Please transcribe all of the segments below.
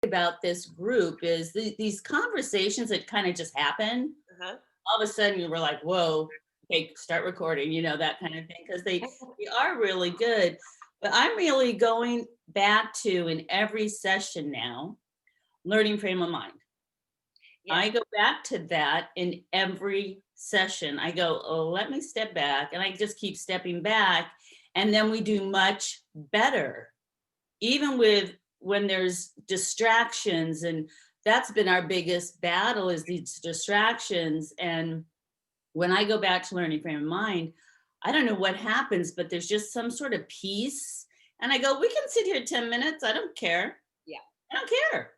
about this group is these conversations that kind of just happen. All of a sudden you were like, whoa, okay, start recording, that kind of thing, because they are really good. But I'm really going back to, in every session now, learning frame of mind. Yeah. I go back to that in every session. I go, oh, let me step back. And I just keep stepping back. And then we do much better, even with when there's distractions. And that's been our biggest battle, is these distractions. And when I go back to learning frame of mind, I don't know what happens, but there's just some sort of peace. And I go, we can sit here 10 minutes. I don't care. Yeah. I don't care.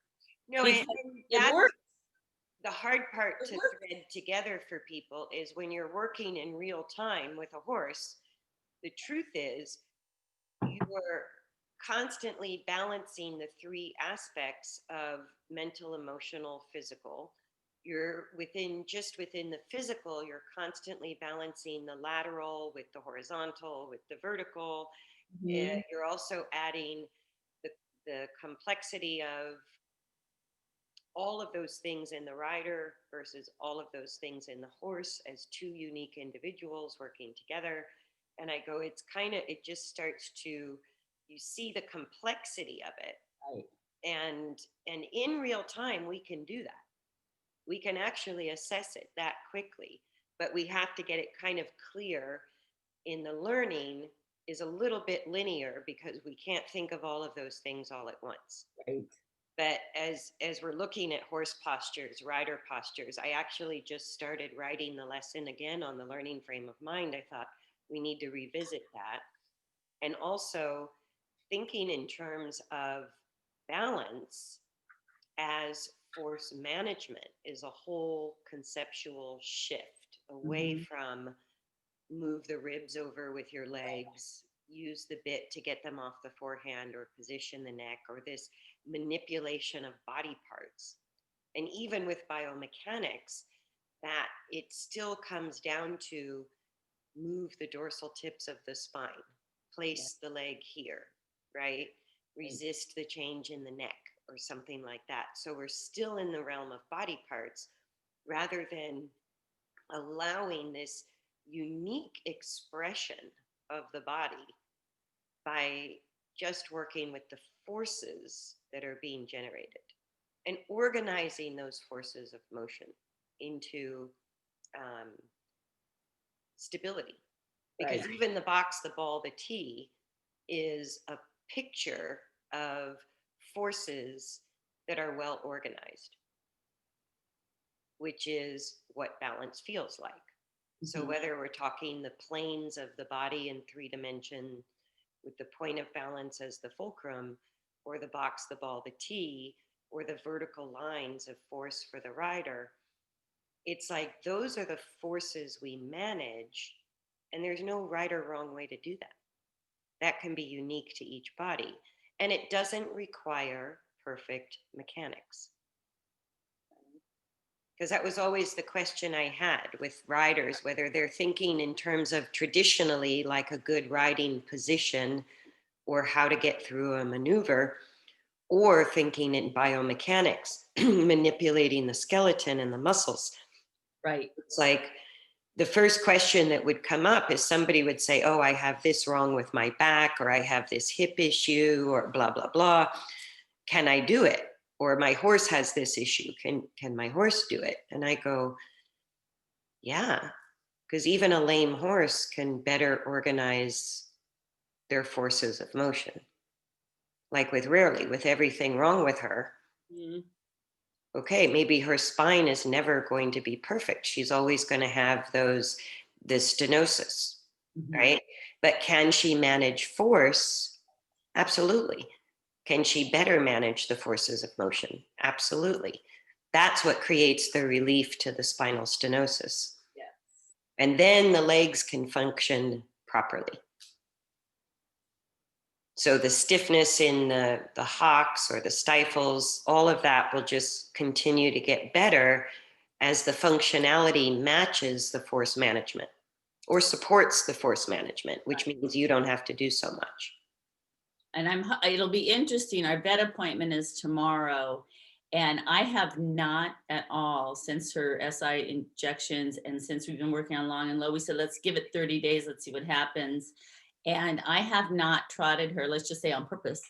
No, Because and it that's works. the hard part It to works. thread together for people is when you're working in real time with a horse, the truth is you are constantly balancing the three aspects of mental, emotional, physical. You're within the physical, you're constantly balancing the lateral with the horizontal, with the vertical. Mhm. You're also adding the, the complexity of all of those things in the rider versus all of those things in the horse as two unique individuals working together. And I go, it just starts to, you see the complexity of it. Right. And in real time, we can do that. We can actually assess it that quickly, but we have to get it kind of clear. In the learning is a little bit linear because we can't think of all of those things all at once. Right. But as we're looking at horse postures, rider postures, I actually just started writing the lesson again on the learning frame of mind. I thought we need to revisit that. And also thinking in terms of balance as force management is a whole conceptual shift away Mhm. from move the ribs over with your legs, use the bit to get them off the forehand or position the neck, or this manipulation of body parts. And even with biomechanics, that it still comes down to move the dorsal tips of the spine, Yeah. place the leg here, right? Resist the change in the neck or something like that. So we're still in the realm of body parts rather than allowing this unique expression of the body by just working with the forces that are being generated and organizing those forces of motion into um, stability. Right. Because even the box, the ball, the tee is a picture of forces that are well organized, which is what balance feels like. So Mhm. whether we're talking the planes of the body in 3 dimension with the point of balance as the fulcrum, or the box, the ball, the tee, or the vertical lines of force for the rider, it's like those are the forces we manage, and there's no right or wrong way to do that. That can be unique to each body, and it doesn't require perfect mechanics. Because that was always the question I had with riders, whether they're thinking in terms of traditionally like a good riding position or how to get through a maneuver, or thinking in biomechanics, manipulating the skeleton and the muscles. Right. It's like the first question that would come up is somebody would say, oh, I have this wrong with my back, or I have this hip issue, or blah, blah, blah. Can I do it? Or my horse has this issue. Can my horse do it? And I go, yeah, because even a lame horse can better organize their forces of motion. Like with Rarely, with everything wrong with her, Mhm. okay, maybe her spine is never going to be perfect. She's always going to have the stenosis, Mhm. right? But can she manage force? Absolutely. Can she better manage the forces of motion? Absolutely. That's what creates the relief to the spinal stenosis. Yeah. And then the legs can function properly. So the stiffness in the hocks or the stifles, all of that will just continue to get better as the functionality matches the force management or supports the force management, which means you don't have to do so much. And it'll be interesting. Our vet appointment is tomorrow. And I have not at all since her SI injections and since we've been working on long and low, we said, let's give it 30 days. Let's see what happens. And I have not trotted her, let's just say on purpose.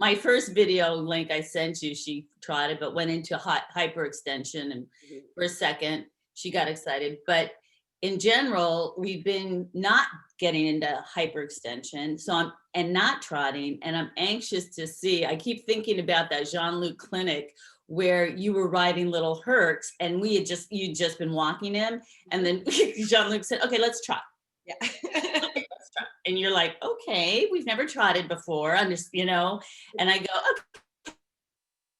My first video link I sent you, she trotted, but went into hyperextension. And for a second, she got excited. But in general, we've been not getting into hyperextension. So and not trotting. And I'm anxious to see, I keep thinking about that Jean-Luc clinic where you were riding little Hertz and you'd just been walking him. And then Jean-Luc said, okay, let's trot. Yeah. And you're like, okay, we've never trotted before, and I go,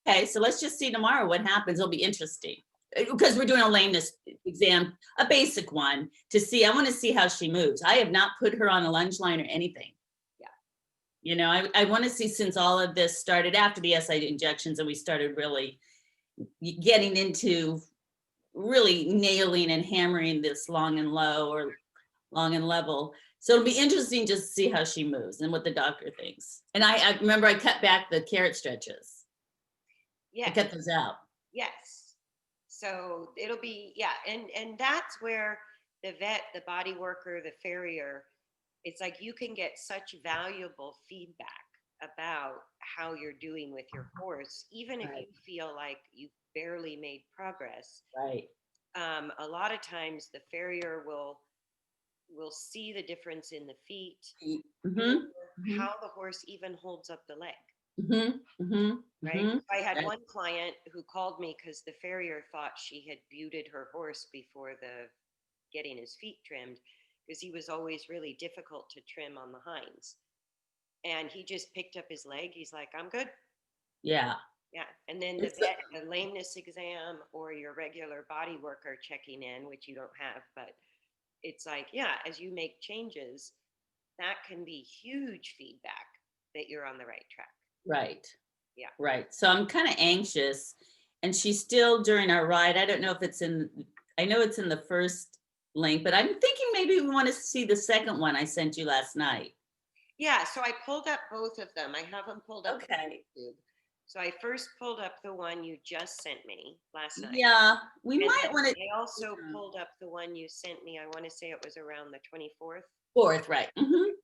okay, so let's just see tomorrow what happens. It'll be interesting because we're doing a lameness exam, a basic one, to see. I want to see how she moves. I have not put her on a lunge line or anything. Yeah. I want to see, since all of this started after the SI injections and we started really getting into really nailing and hammering this long and low or long and level. So it'll be interesting just to see how she moves and what the doctor thinks. And I remember I cut back the carrot stretches. Yeah. I cut those out. Yes. So it'll be, yeah. And that's where the vet, the body worker, the farrier, it's like you can get such valuable feedback about how you're doing with your horse, even if you feel like you've barely made progress. Right. A lot of times the farrier will see the difference in the feet, how the horse even holds up the leg. Right. I had one client who called me because the farrier thought she had buted her horse before getting his feet trimmed, because he was always really difficult to trim on the hinds. And he just picked up his leg. He's like, I'm good. Yeah. Yeah. And then the lameness exam or your regular body worker checking in, which you don't have, but it's like, yeah, as you make changes, that can be huge feedback that you're on the right track. Right. Yeah. Right. So I'm kind of anxious, and she's still, during our ride, I don't know if I know it's in the first link, but I'm thinking maybe we want to see the second one I sent you last night. Yeah. So I pulled up both of them. I have them pulled up. Okay. On YouTube. So I first pulled up the one you just sent me last night. Yeah, we might want to. I also pulled up the one you sent me. I want to say it was around the 24th. 4th, right.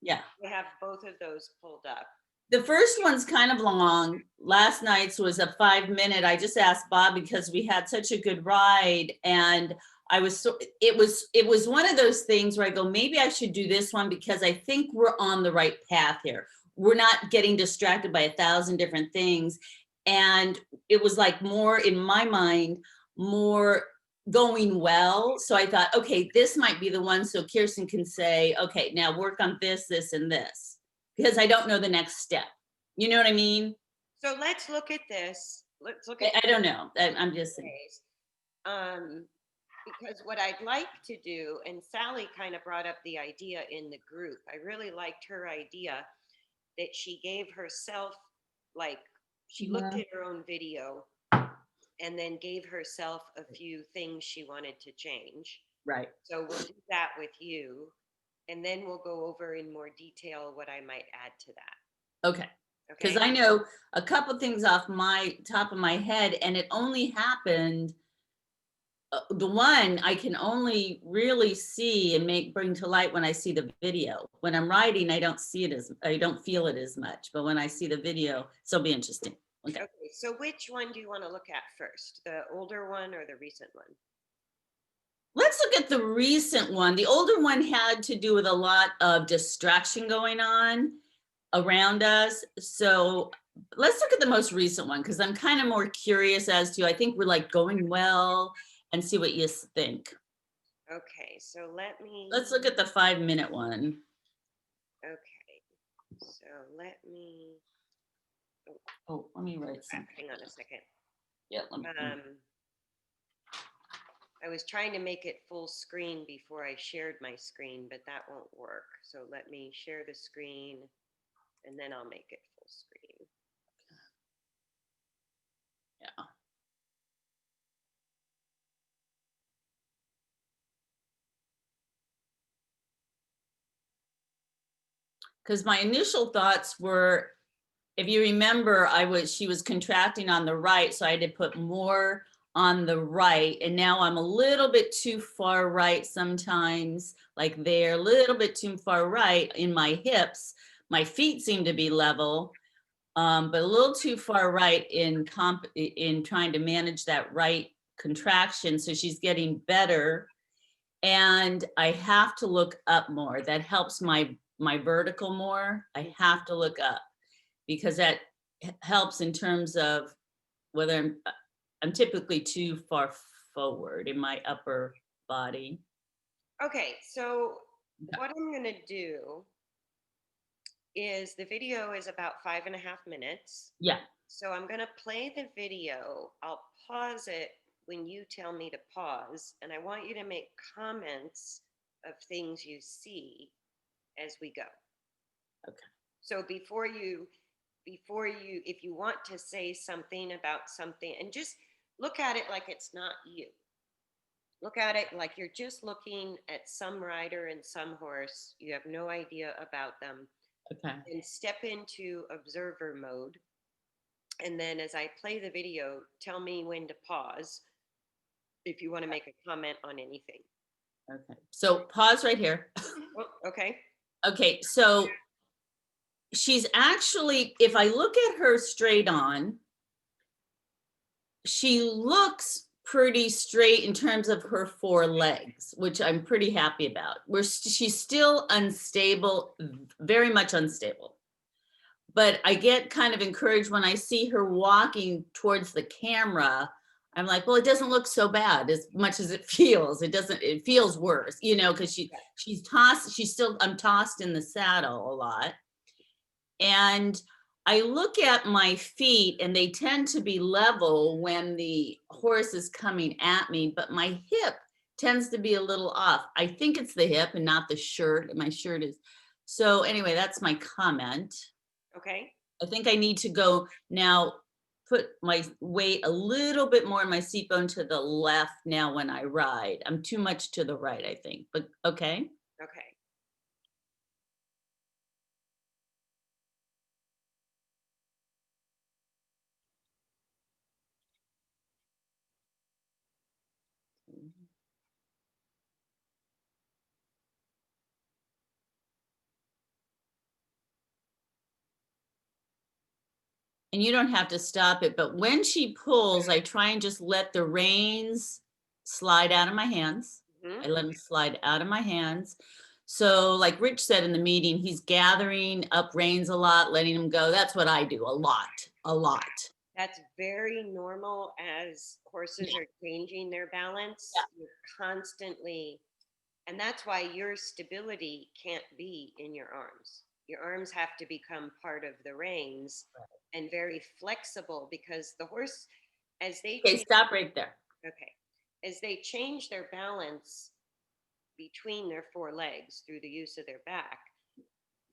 Yeah. I have both of those pulled up. The first one's kind of long. Last night's was a 5-minute. I just asked Bob because we had such a good ride, and it was one of those things where I go, maybe I should do this one because I think we're on the right path here. We're not getting distracted by 1,000 different things. And it was like more, in my mind, more going well. So I thought, okay, this might be the one so Kirsten can say, okay, now work on this, this, and this, because I don't know the next step. You know what I mean? So let's look at this. Let's look at I don't know. I'm just saying. Because what I'd like to do, and Sally kind of brought up the idea in the group. I really liked her idea that she gave herself, like, she looked at her own video and then gave herself a few things she wanted to change. Right. So we'll do that with you, and then we'll go over in more detail what I might add to that. Okay. Because I know a couple things off my top of my head, and it only happened, the one I can only really see and bring to light when I see the video. When I'm writing, I don't feel it as much, but when I see the video, it'll be interesting. Okay. So which one do you want to look at first? The older one or the recent one? Let's look at the recent one. The older one had to do with a lot of distraction going on around us. So let's look at the most recent one, because I'm kind of more curious as to, I think we're like going well, and see what you think. Okay, so let's look at the 5-minute one. Okay, so let me write something. Hang on a second. Yeah. I was trying to make it full screen before I shared my screen, but that won't work. So let me share the screen, and then I'll make it full screen. Yeah. because my initial thoughts were, if you remember, she was contracting on the right, so I had to put more on the right, and now I'm a little bit too far right sometimes, like there, a little bit too far right in my hips. My feet seem to be level, but a little too far right in trying to manage that right contraction. So she's getting better, and I have to look up more. That helps my vertical more. I have to look up, because that helps in terms of whether I'm typically too far forward in my upper body. Okay, so Yeah. what I'm gonna do is, the video is about 5.5 minutes. Yeah. So I'm gonna play the video. I'll pause it when you tell me to pause, and I want you to make comments of things you see as we go. Okay. So before you, if you want to say something about something, and just look at it like it's not you. Look at it like you're just looking at some rider and some horse. You have no idea about them. Okay. And step into observer mode. And then as I play the video, tell me when to pause if you want to make a comment on anything. Okay. So pause right here. Oh, okay. Okay. So she's actually, if I look at her straight on, she looks pretty straight in terms of her four legs, which I'm pretty happy about. She's still unstable, very much unstable. But I get kind of encouraged when I see her walking towards the camera. I'm like, well, it doesn't look so bad as much as it feels. It feels worse, because she's tossed, I'm tossed in the saddle a lot. And I look at my feet, and they tend to be level when the horse is coming at me, but my hip tends to be a little off. I think it's the hip and not the shirt. My shirt is. So anyway, that's my comment. Okay. I think I need to go now, put my weight a little bit more in my seat bone to the left now when I ride. I'm too much to the right, I think, but okay. Okay. And you don't have to stop it, but when she pulls, I try and just let the reins slide out of my hands. Mhm. I let them slide out of my hands. So like Rich said in the meeting, he's gathering up reins a lot, letting them go. That's what I do a lot. That's very normal as horses are changing their balance. Yeah. You're constantly, and that's why your stability can't be in your arms. Your arms have to become part of the reins, and very flexible, because the horse, as they Okay, stop right there. okay, as they change their balance between their four legs through the use of their back,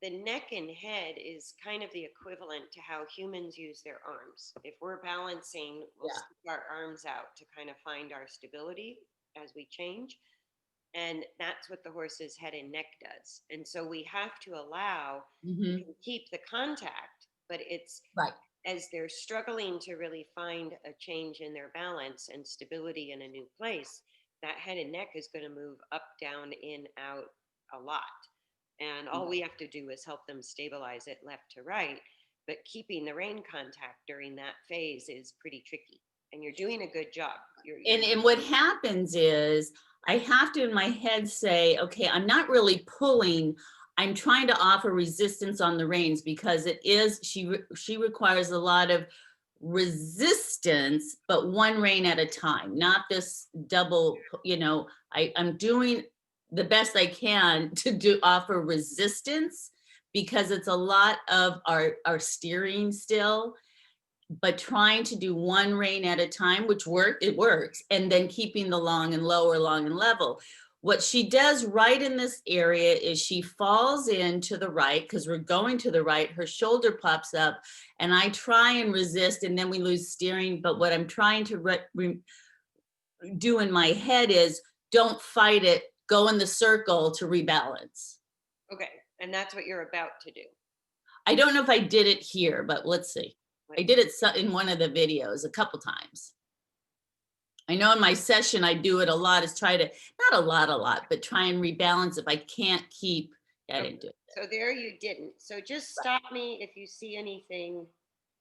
the neck and head is kind of the equivalent to how humans use their arms. If we're balancing, we'll stick our arms out to kind of find our stability as we change. And that's what the horse's head and neck does. And so we have to allow, keep the contact, but it's right as they're struggling to really find a change in their balance and stability in a new place, that head and neck is going to move up, down, in, out a lot. And all we have to do is help them stabilize it left to right. But keeping the rein contact during that phase is pretty tricky. And you're doing a good job. And what happens is I have to in my head say, okay, I'm not really pulling. I'm trying to offer resistance on the reins, because it is, she requires a lot of resistance, but one rein at a time, not this double, I'm doing the best I can to offer resistance, because it's a lot of our steering still, but trying to do one rein at a time, which it works, and then keeping the long and lower, long and level. What she does right in this area is she falls in to the right, because we're going to the right, her shoulder pops up, and I try and resist, and then we lose steering. But what I'm trying to do in my head is, don't fight it, go in the circle to rebalance. Okay. And that's what you're about to do. I don't know if I did it here, but let's see. I did it in one of the videos a couple times. I know in my session, I do it a lot, is try to, not a lot, but try and rebalance if I can't keep, I didn't do it. So there you didn't. So just stop me if you see anything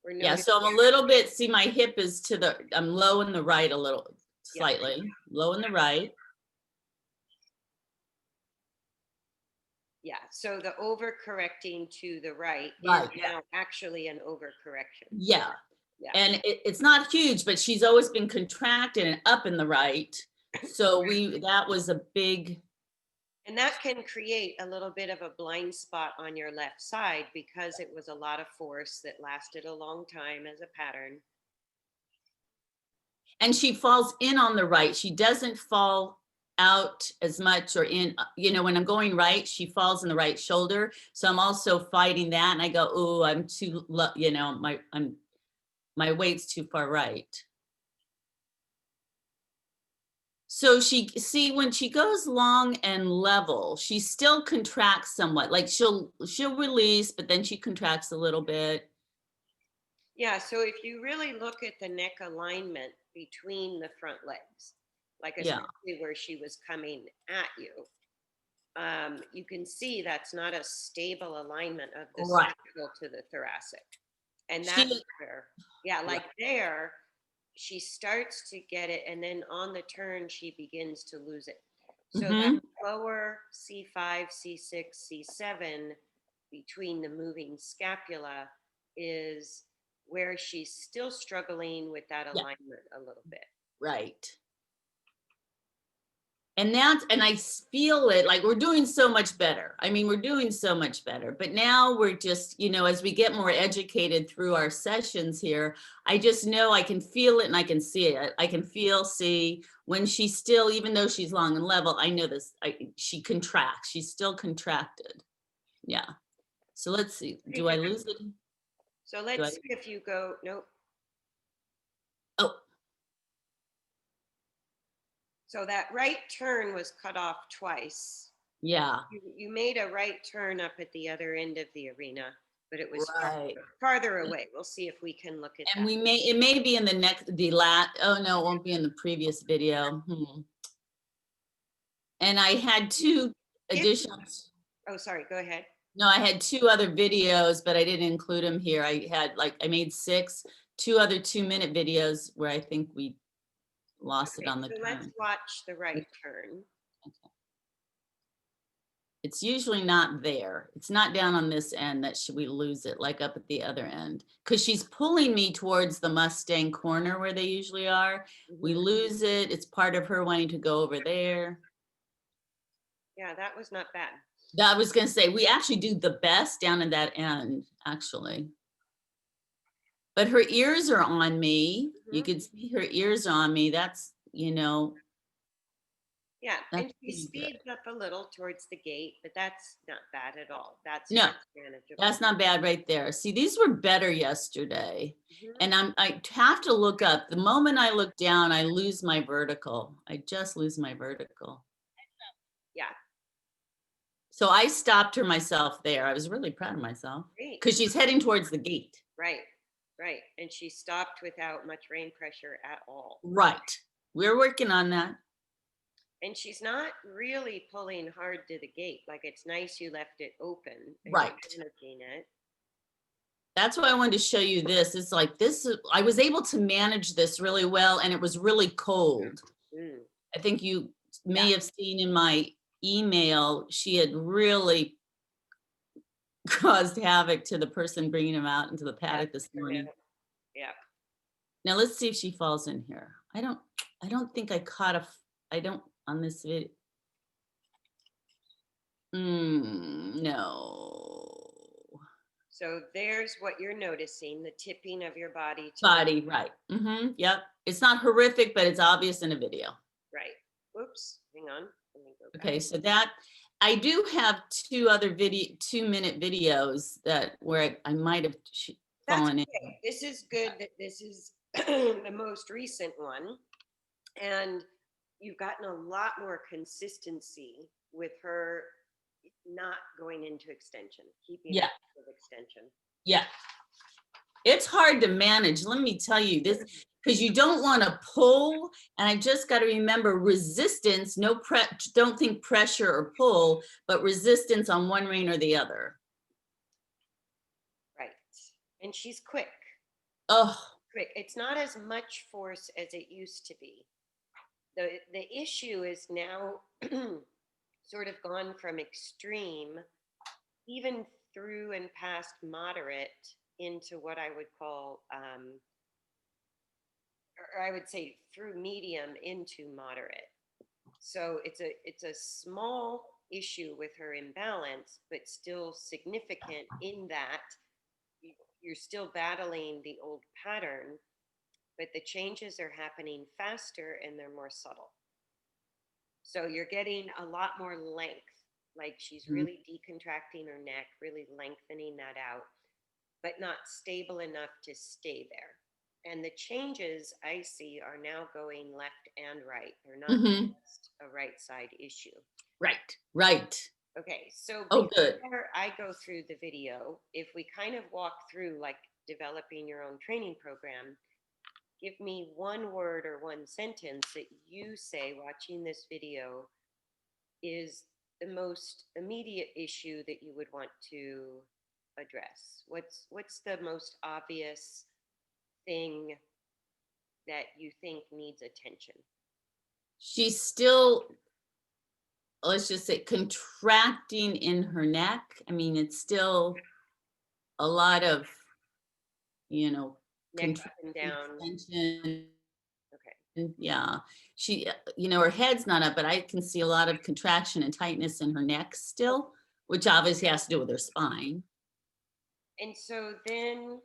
or Yeah, notice. so I'm a little bit, see my hip is to the, I'm low in the right a little, slightly, low in the right. Yeah, so the overcorrecting to the right Right, is now actually an overcorrection. Yeah. Yeah. And it's not huge, but she's always been contracted and up in the right. So that was a big. And that can create a little bit of a blind spot on your left side because it was a lot of force that lasted a long time as a pattern. And she falls in on the right. She doesn't fall out as much or in, when I'm going right, she falls in the right shoulder. So I'm also fighting that. And I go, oh, I'm too low, my weight's too far right. So when she goes long and level, she still contracts somewhat. Like she'll release, but then she contracts a little bit. Yeah, so if you really look at the neck alignment between the front legs, like especially where she was coming at you, you can see that's not a stable alignment of the cervical to the thoracic. And that's where, like there, she starts to get it, and then on the turn, she begins to lose it. So that lower C5, C6, C7 between the moving scapula is where she's still struggling with that alignment a little bit. Right. And I feel it, like we're doing so much better. I mean, we're doing so much better, but now we're just, as we get more educated through our sessions here, I just know I can feel it and I can see it. I can see when she's still, even though she's long and level, I know this, she contracts, she's still contracted. Yeah. So let's see, do I lose it? So let's see if you go, nope. Oh. So that right turn was cut off twice. Yeah. You made a right turn up at the other end of the arena, but it was farther away. We'll see if we can look at that. And it may be in oh no, it won't be in the previous video. And I had two additional. Oh, sorry, go ahead. No, I had two other videos, but I didn't include them here. I made two other 2-minute videos where I think we lost it on the turn. Let's watch the right turn. Okay. It's usually not there. It's not down on this end that we lose it, like up at the other end. Because she's pulling me towards the Mustang corner where they usually are. We lose it. It's part of her wanting to go over there. Yeah, that was not bad. I was going to say, we actually do the best down in that end, actually. But her ears are on me. You could see her ears on me. That's, Yeah, and she speeds up a little towards the gate, but that's not bad at all. That's manageable. That's not bad right there. See, these were better yesterday. And I have to look up. The moment I look down, I lose my vertical. I just lose my vertical. Yeah. So I stopped her myself there. I was really proud of myself because she's heading towards the gate. Right. And she stopped without much rain pressure at all. Right. We're working on that. And she's not really pulling hard to the gate. Like, it's nice you left it open. Right. It. That's why I wanted to show you this. It's like this, I was able to manage this really well, and it was really cold. I think you may have seen in my email, she had really caused havoc to the person bringing him out into the paddock this morning. Yeah. Now let's see if she falls in here. I don't think I caught on this video. No. So there's what you're noticing, the tipping of your body. Right. Yep. It's not horrific, but it's obvious in a video. Right. Whoops. Hang on. Let me go back. Okay, so I do have two other 2-minute videos where I might have fallen in. This is good that this is the most recent one. And you've gotten a lot more consistency with her not going into extension, keeping Yeah. active extension. Yeah. It's hard to manage. Let me tell you this, because you don't want to pull. And I just got to remember resistance, don't think pressure or pull, but resistance on one rein or the other. Right. And she's quick. Oh, Quick. It's not as much force as it used to be. The issue is now sort of gone from extreme, even through and past moderate, into what I would call, or I would say through medium into moderate. So it's a small issue with her imbalance, but still significant in that you're still battling the old pattern, but the changes are happening faster and they're more subtle. So you're getting a lot more length, like she's really decontracting her neck, really lengthening that out, but not stable enough to stay there. And the changes I see are now going left and right. They're not just a right side issue. right, right. Okay, so Oh, good. before I go through the video, if we kind of walk through like developing your own training program, give me one word or one sentence that you say watching this video is the most immediate issue that you would want to address. What's the most obvious thing that you think needs attention? She's still, let's just say, contracting in her neck. I mean, it's still a lot of, Neck up and down. tension. Okay. Yeah, she, her head's not up, but I can see a lot of contraction and tightness in her neck still, which obviously has to do with her spine. And so then,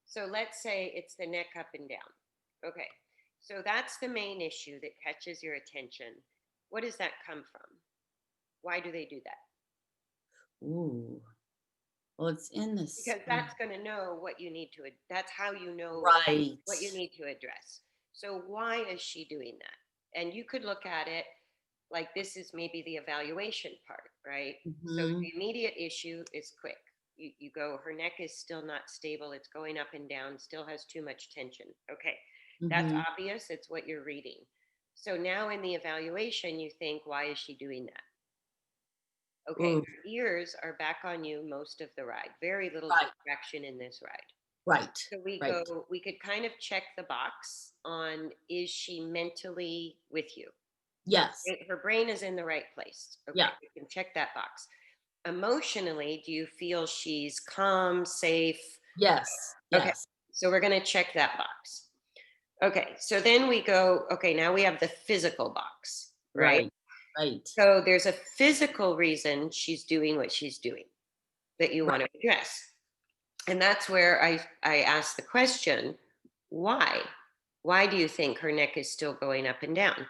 so let's say it's the neck up and down. Okay. So that's the main issue that catches your attention. What does that come from? Why do they do that? Ooh. Well, it's in this. Because that's going to know what you need to, that's how you know right. what you need to address. So why is she doing that? And you could look at it like this is maybe the evaluation part, right? So the immediate issue is quick. You go, her neck is still not stable. It's going up and down, still has too much tension. Okay. That's obvious. It's what you're reading. So now in the evaluation, you think, why is she doing that? Okay, her ears are back on you most of the ride. Very little distraction in this ride. Right. So we could kind of check the box on, is she mentally with you? Yes. Her brain is in the right place. Okay, yeah. We can check that box. Emotionally, do you feel she's calm, safe? Yes. Okay, yes. So we're going to check that box. Okay, so then we go, okay, now we have the physical box, right? Right. So there's a physical reason she's doing what she's doing that you want to address. And that's where I ask the question, why? Why do you think her neck is still going up and down?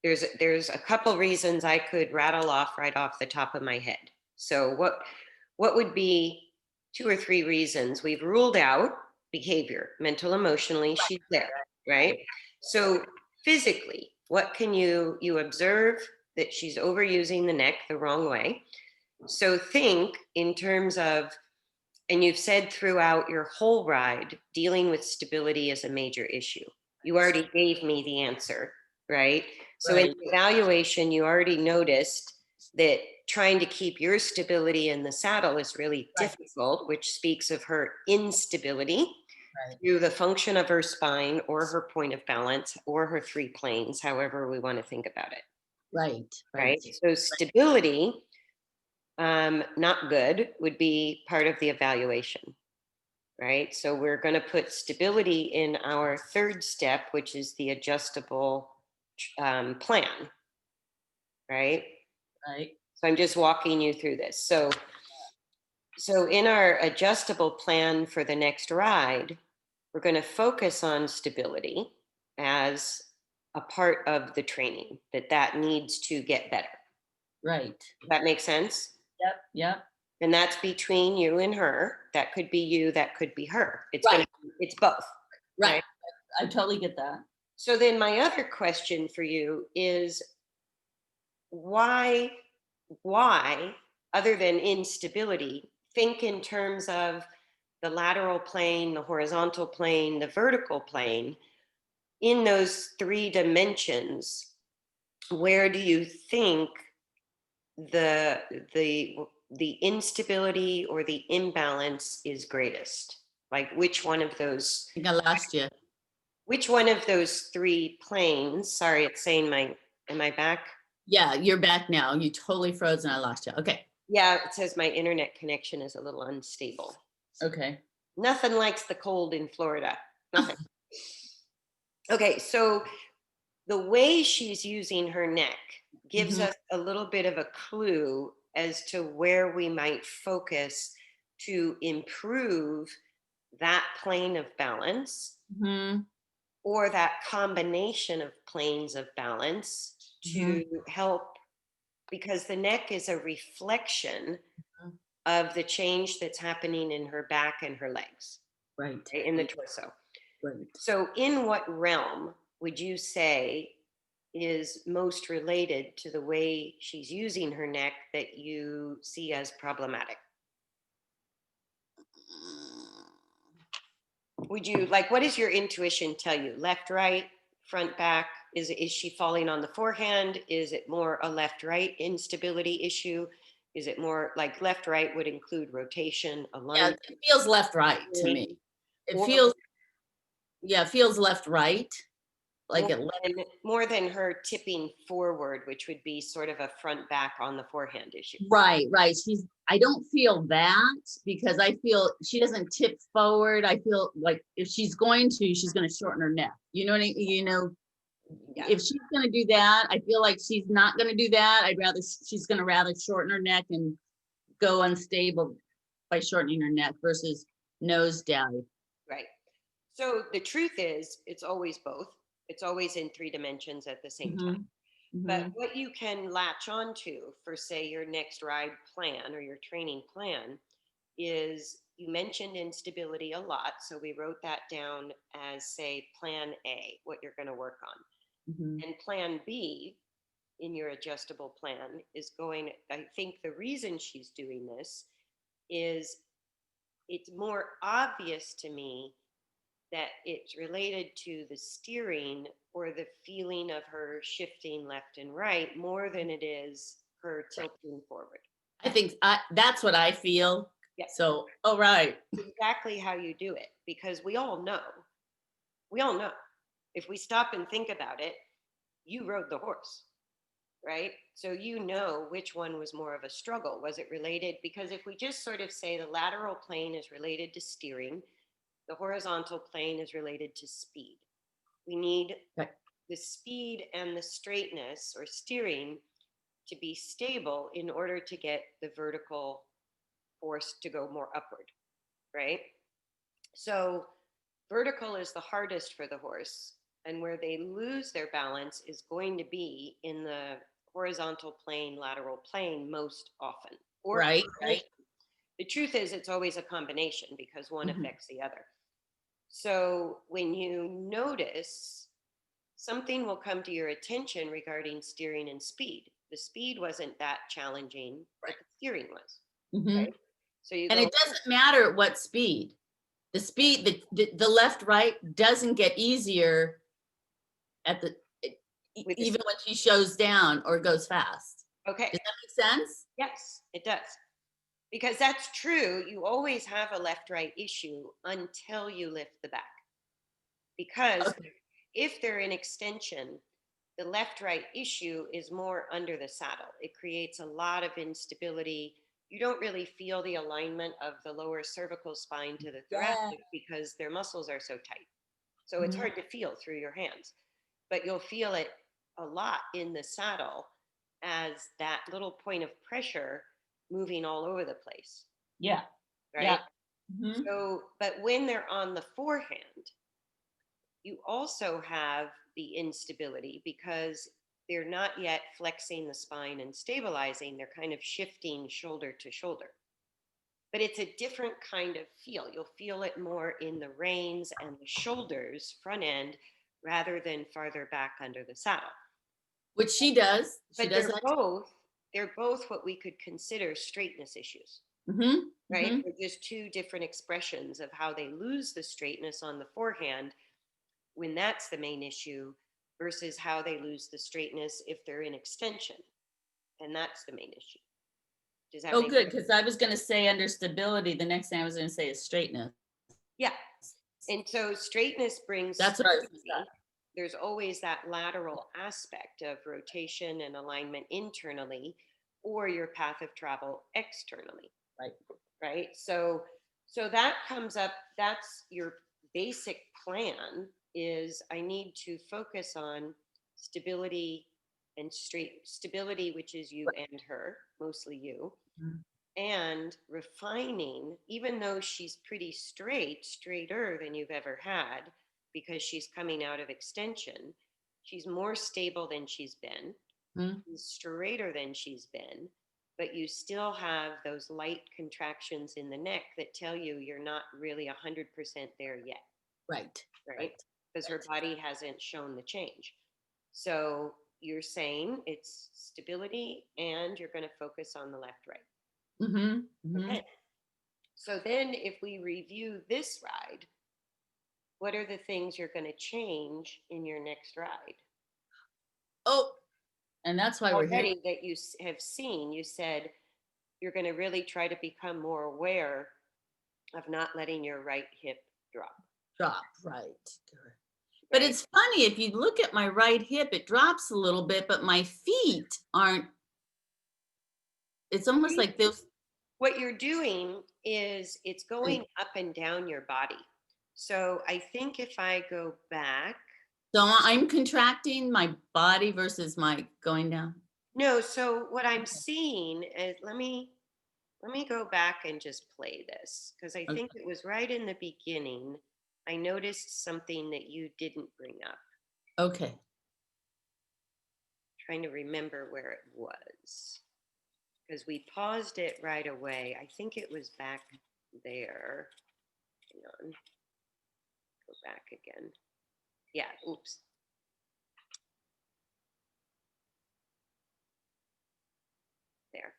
There's a couple reasons I could rattle off right off the top of my head. So what would be 2 or 3 reasons? We've ruled out behavior, mental, emotionally, she's there, right? So physically, what can you observe that she's overusing the neck the wrong way? So think in terms of, and you've said throughout your whole ride, dealing with stability is a major issue. You already gave me the answer, right? So in the evaluation, you already noticed that trying to keep your stability in the saddle is really difficult, which speaks of her instability through the function of her spine or her point of balance or her 3 planes, however we want to think about it. Right. So stability, not good, would be part of the evaluation. Right. So we're going to put stability in our 3rd step, which is the adjustable plan. Right. So I'm just walking you through this. So in our adjustable plan for the next ride, we're going to focus on stability as a part of the training, that needs to get better. Right. That makes sense? Yep. And that's between you and her. That could be you, that could be her. It's both. I totally get that. So then my other question for you is, why, other than instability, think in terms of the lateral plane, the horizontal plane, the vertical plane. In those three dimensions, where do you think the the the instability or the imbalance is greatest? Like I think I lost you. which one of those three planes? Sorry, it's saying am I back? Yeah, you're back now. You totally froze and I lost you. Okay. Yeah, it says my internet connection is a little unstable. Okay. Nothing likes the cold in Florida. Nothing. Okay, so the way she's using her neck gives Mhm. us a little bit of a clue as to where we might focus to improve that plane of balance Mhm. or that combination of planes of balance Mhm. to help, because the neck is a reflection Mhm. of the change that's happening in her back and her legs, Right. right, in the torso. Right. So, in what realm would you say is most related to the way she's using her neck that you see as problematic? Would you like, what does your intuition tell you? Left, right, front, back? Is she falling on the forehand? Is it more a left, right instability issue? Is it more like left, right would include rotation, Yeah, alignment, it feels left right to me. It or feels, yeah, it feels left right. more Like it, more than her tipping forward, which would be sort of a front back on the forehand issue? right, right. I don't feel that because I feel she doesn't tip forward. I feel like if she's going to, she's going to shorten her neck. You know what I mean? You know, Yeah. if she's going to do that, I feel like she's not going to do that. She's going to rather shorten her neck and go unstable by shortening her neck versus nose dive. Right. So the truth is, it's always both. It's always in three dimensions at the same time. Mhm. But Mhm. what you can latch onto for, say, your next ride plan or your training plan is, you mentioned instability a lot. So we wrote that down as, say, plan A, what you're going to work on. Mhm. And plan B in your adjustable plan is going, I think the reason she's doing this is it's more obvious to me that it's related to the steering or the feeling of her shifting left and right more than it is her tilting forward. I think that's what I feel. Yeah, So, oh, right. exactly how you do it, because we all know if we stop and think about it, you rode the horse, right? So you know which one was more of a struggle. Was it related? Because if we just sort of say the lateral plane is related to steering, the horizontal plane is related to speed. We need Right. the speed and the straightness or steering to be stable in order to get the vertical force to go more upward, right? So vertical is the hardest for the horse, and where they lose their balance is going to be in the horizontal plane, lateral plane most often. Or Right. Right. the truth is, it's always a combination because one Mhm. affects the other. So when you notice, something will come to your attention regarding steering and speed. The speed wasn't that challenging, but Right. the steering was, Mhm. right? So you And go, it doesn't matter at what speed. The speed, the left right doesn't get easier at the with this, even when she shows down or goes fast. okay, Does that make sense? yes, it does. Because that's true. You always have a left right issue until you lift the back. Because Okay. if they're in extension, the left right issue is more under the saddle. It creates a lot of instability. You don't really feel the alignment of the lower cervical spine to the Yeah. thoracic because their muscles are so tight. So it's Mhm. hard to feel through your hands, but you'll feel it a lot in the saddle as that little point of pressure moving all over the place, Yeah. Yeah. right? Mhm. So, but when they're on the forehand, you also have the instability because they're not yet flexing the spine and stabilizing. They're kind of shifting shoulder to shoulder. But it's a different kind of feel. You'll feel it more in the reins and the shoulders, front end, rather than farther back under the saddle. Which she does. She But does that. they're both what we could consider straightness issues, Mm-hmm. right? Mm-hmm. They're just two different expressions of how they lose the straightness on the forehand when that's the main issue versus how they lose the straightness if they're in extension. And that's the main issue. Does that Oh, make good, sense? because I was going to say under stability. The next thing I was going to say is straightness. Yeah. And so straightness brings That's what I was stability. There's always that lateral aspect of rotation and alignment internally, or your path of travel externally. Right. Right. So that comes up. That's your basic plan is I need to focus on stability and stability, which is you and her, mostly you, Mhm. and refining, even though she's pretty straighter than you've ever had, because she's coming out of extension. She's more stable than she's been. Mhm. She's straighter than she's been, but you still have those light contractions in the neck that tell you you're not really 100% there yet. Right. Right. Because her body hasn't shown the change. So you're saying it's stability and you're going to focus on the left, right. Mm-hmm. Mm-hmm. Okay. So then if we review this ride, what are the things you're going to change in your next ride? Oh, and that's why we're here. Already that you have seen, you said you're going to really try to become more aware of not letting your right hip drop. Drop, right. But it's funny, if you look at my right hip, it drops a little bit, but my feet aren't. It's almost like this. What you're doing is it's going up and down your body. So I think if I go back. So I'm contracting my body versus my going down. No, so what I'm seeing is, let me go back and just play this because I think it was right in the beginning. I noticed something that you didn't bring up. Okay. Trying to remember where it was because we paused it right away. I think it was back there. Hang on. Go back again. Yeah, oops. There.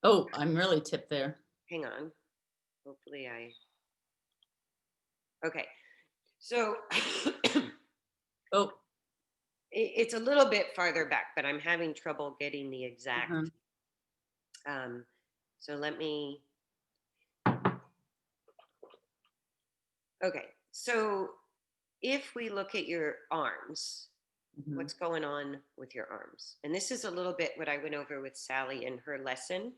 Oh, I'm really tipped there. Hang on. Hopefully okay. So Oh. It's a little bit farther back, but I'm having trouble getting the exact. So let me. Okay, so if we look at your arms, what's going on with your arms? And this is a little bit what I went over with Sally in her lesson,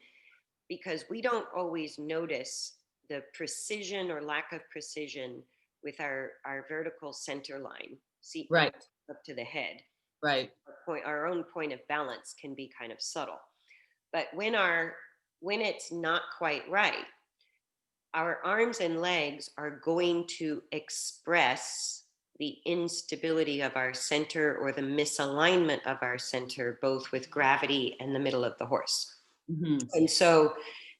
because we don't always notice the precision or lack of precision with our vertical center line, seat right up to the head. Right. Our own point of balance can be kind of subtle. But when it's not quite right, our arms and legs are going to express the instability of our center or the misalignment of our center, both with gravity and the middle of the horse. Mm-hmm. And so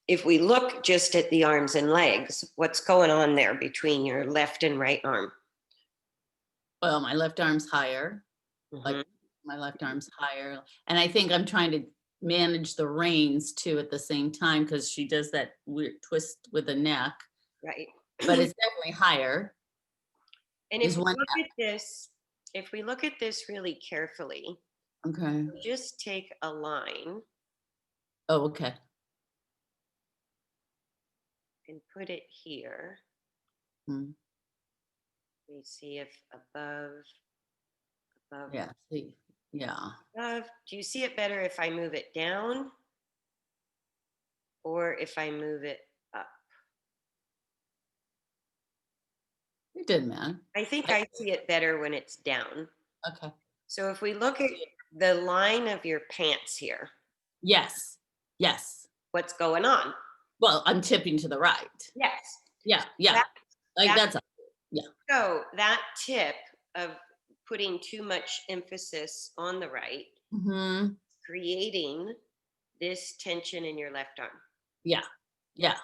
if we look just at the arms and legs, what's going on there between your left and right arm? Well, my left arm's higher. Mm-hmm. Like my left arm's higher. And I think I'm trying to manage the reins too at the same time because she does that weird twist with the neck. Right. But it's definitely higher. And if we look at this really carefully, okay, just take a line. Oh, okay. And put it here. Let me see if above. Yeah. See. Yeah. Do you see it better if I move it down or if I move it up? It didn't matter. I think I see it better when it's down. Okay. So if we look at the line of your pants here. Yes. Yes. What's going on? Well, I'm tipping to the right. Yes. Yeah. Yeah. Yeah. So that tip of putting too much emphasis on the right, creating this tension in your left arm. Yeah. Yeah.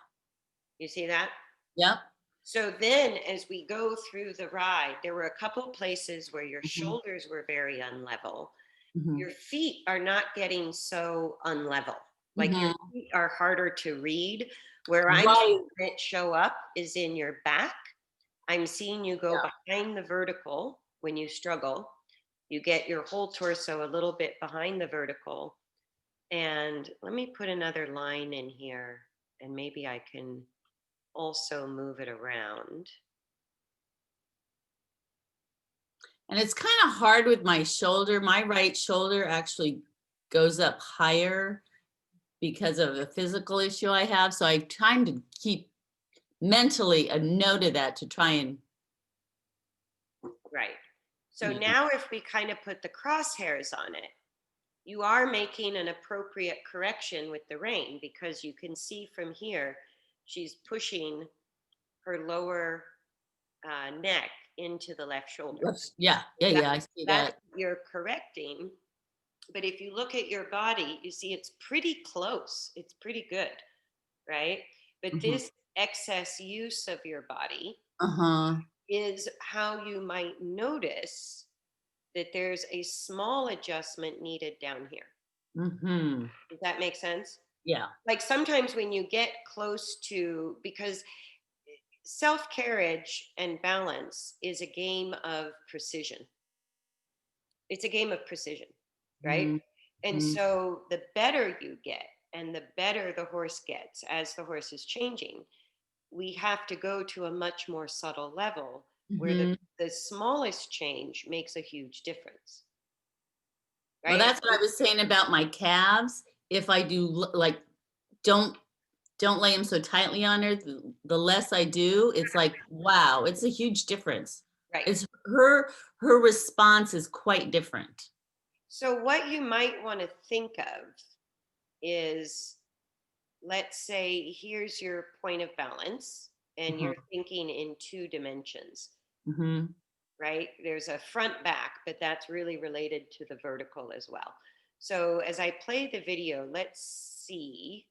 You see that? Yep. So then as we go through the ride, there were a couple places where your Mhm. shoulders were very unlevel. Mhm. Your feet are not getting so unlevel. Like your Mhm. feet are harder to read. Where I'm Right. seeing it show up is in your back. I'm seeing you go Yeah. behind the vertical when you struggle. You get your whole torso a little bit behind the vertical. And let me put another line in here and maybe I can also move it around. And it's kind of hard with my shoulder. My right shoulder actually goes up higher because of a physical issue I have. So I'm trying to keep mentally a note of that to try and, Right. So you know, now if we kind of put the crosshairs on it, you are making an appropriate correction with the rein because you can see from here, she's pushing her lower neck into the left shoulder. yeah, yeah, That, yeah, I see that's that. what you're correcting. But if you look at your body, you see it's pretty close. It's pretty good, right? But Mhm. this excess use of your body Uh-huh. is how you might notice that there's a small adjustment needed down here. Hmm. Does that make sense? Yeah. Like sometimes when you get close to, because self carriage and balance is a game of precision. It's a game of precision, right? And Mm-hmm. so the better you get and the better the horse gets as the horse is changing, we have to go to a much more subtle level where Hmm. the smallest change makes a huge difference, Well, right? that's what I was saying about my calves. If I do like, don't lay them so tightly on her, the less I do, it's like, wow, it's a huge difference. Right. It's her response is quite different. So what you might want to think of is, let's say here's your point of balance and Uh-huh. you're thinking in two dimensions, Mm-hmm. right? There's a front back, but that's really related to the vertical as well. So as I play the video, let's see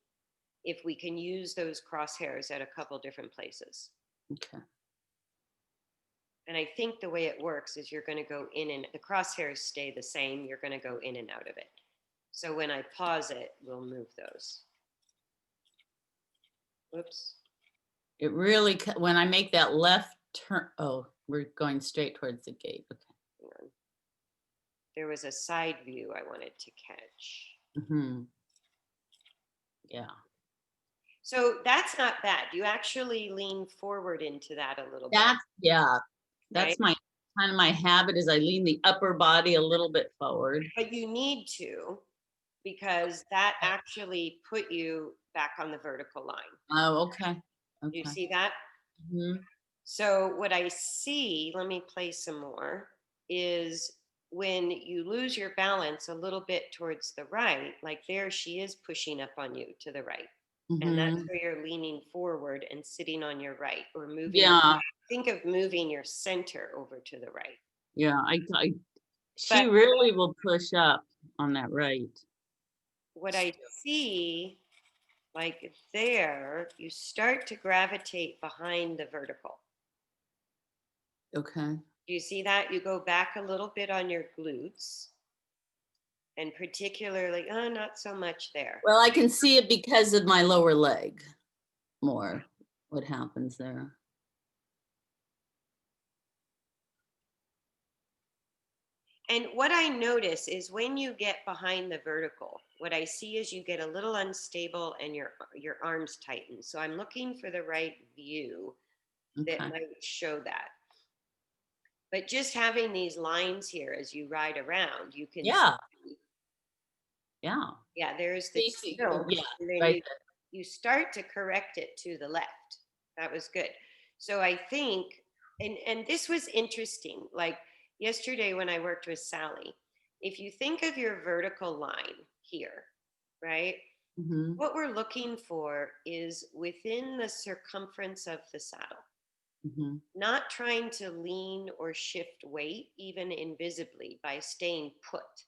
if we can use those crosshairs at a couple different places. Okay. And I think the way it works is you're going to go in and the crosshairs stay the same. You're going to go in and out of it. So when I pause it, we'll move those. Whoops. It really, when I make that left turn, oh, we're going straight towards the gate. Okay. Hang on. There was a side view I wanted to catch. Mm-hmm. Yeah. So that's not bad. You actually lean forward into that a little bit, Yeah, right? that's my kind of my habit is I lean the upper body a little bit forward. But you need to because that actually put you back on the vertical line. Oh, okay. Do you Okay. see that? Mhm. So what I see, let me play some more, is when you lose your balance a little bit towards the right, like there she is pushing up on you to the right. And that's Mhm. where you're leaning forward and sitting on your right or moving. Yeah, Think of moving your center over to the right. yeah, she But really will push up on that right. what I see, like there, you start to gravitate behind the vertical. Okay. Do you see that? You go back a little bit on your glutes and particularly, oh, not so much there. Well, I can see it because of my lower leg more, what happens there. And what I notice is when you get behind the vertical, what I see is you get a little unstable and your arms tighten. So I'm looking for the right view that Okay. might show that. But just having these lines here as you ride around, you can Yeah, see, yeah. yeah, there's the See, tilt, yeah, and then right you start to correct it to the left. That was good. So I think, and this was interesting. Like yesterday when I worked with Sally, if you think of your vertical line here, right? there. Hmm. What we're looking for is within the circumference of the saddle, Hmm. not trying to lean or shift weight, even invisibly by staying put.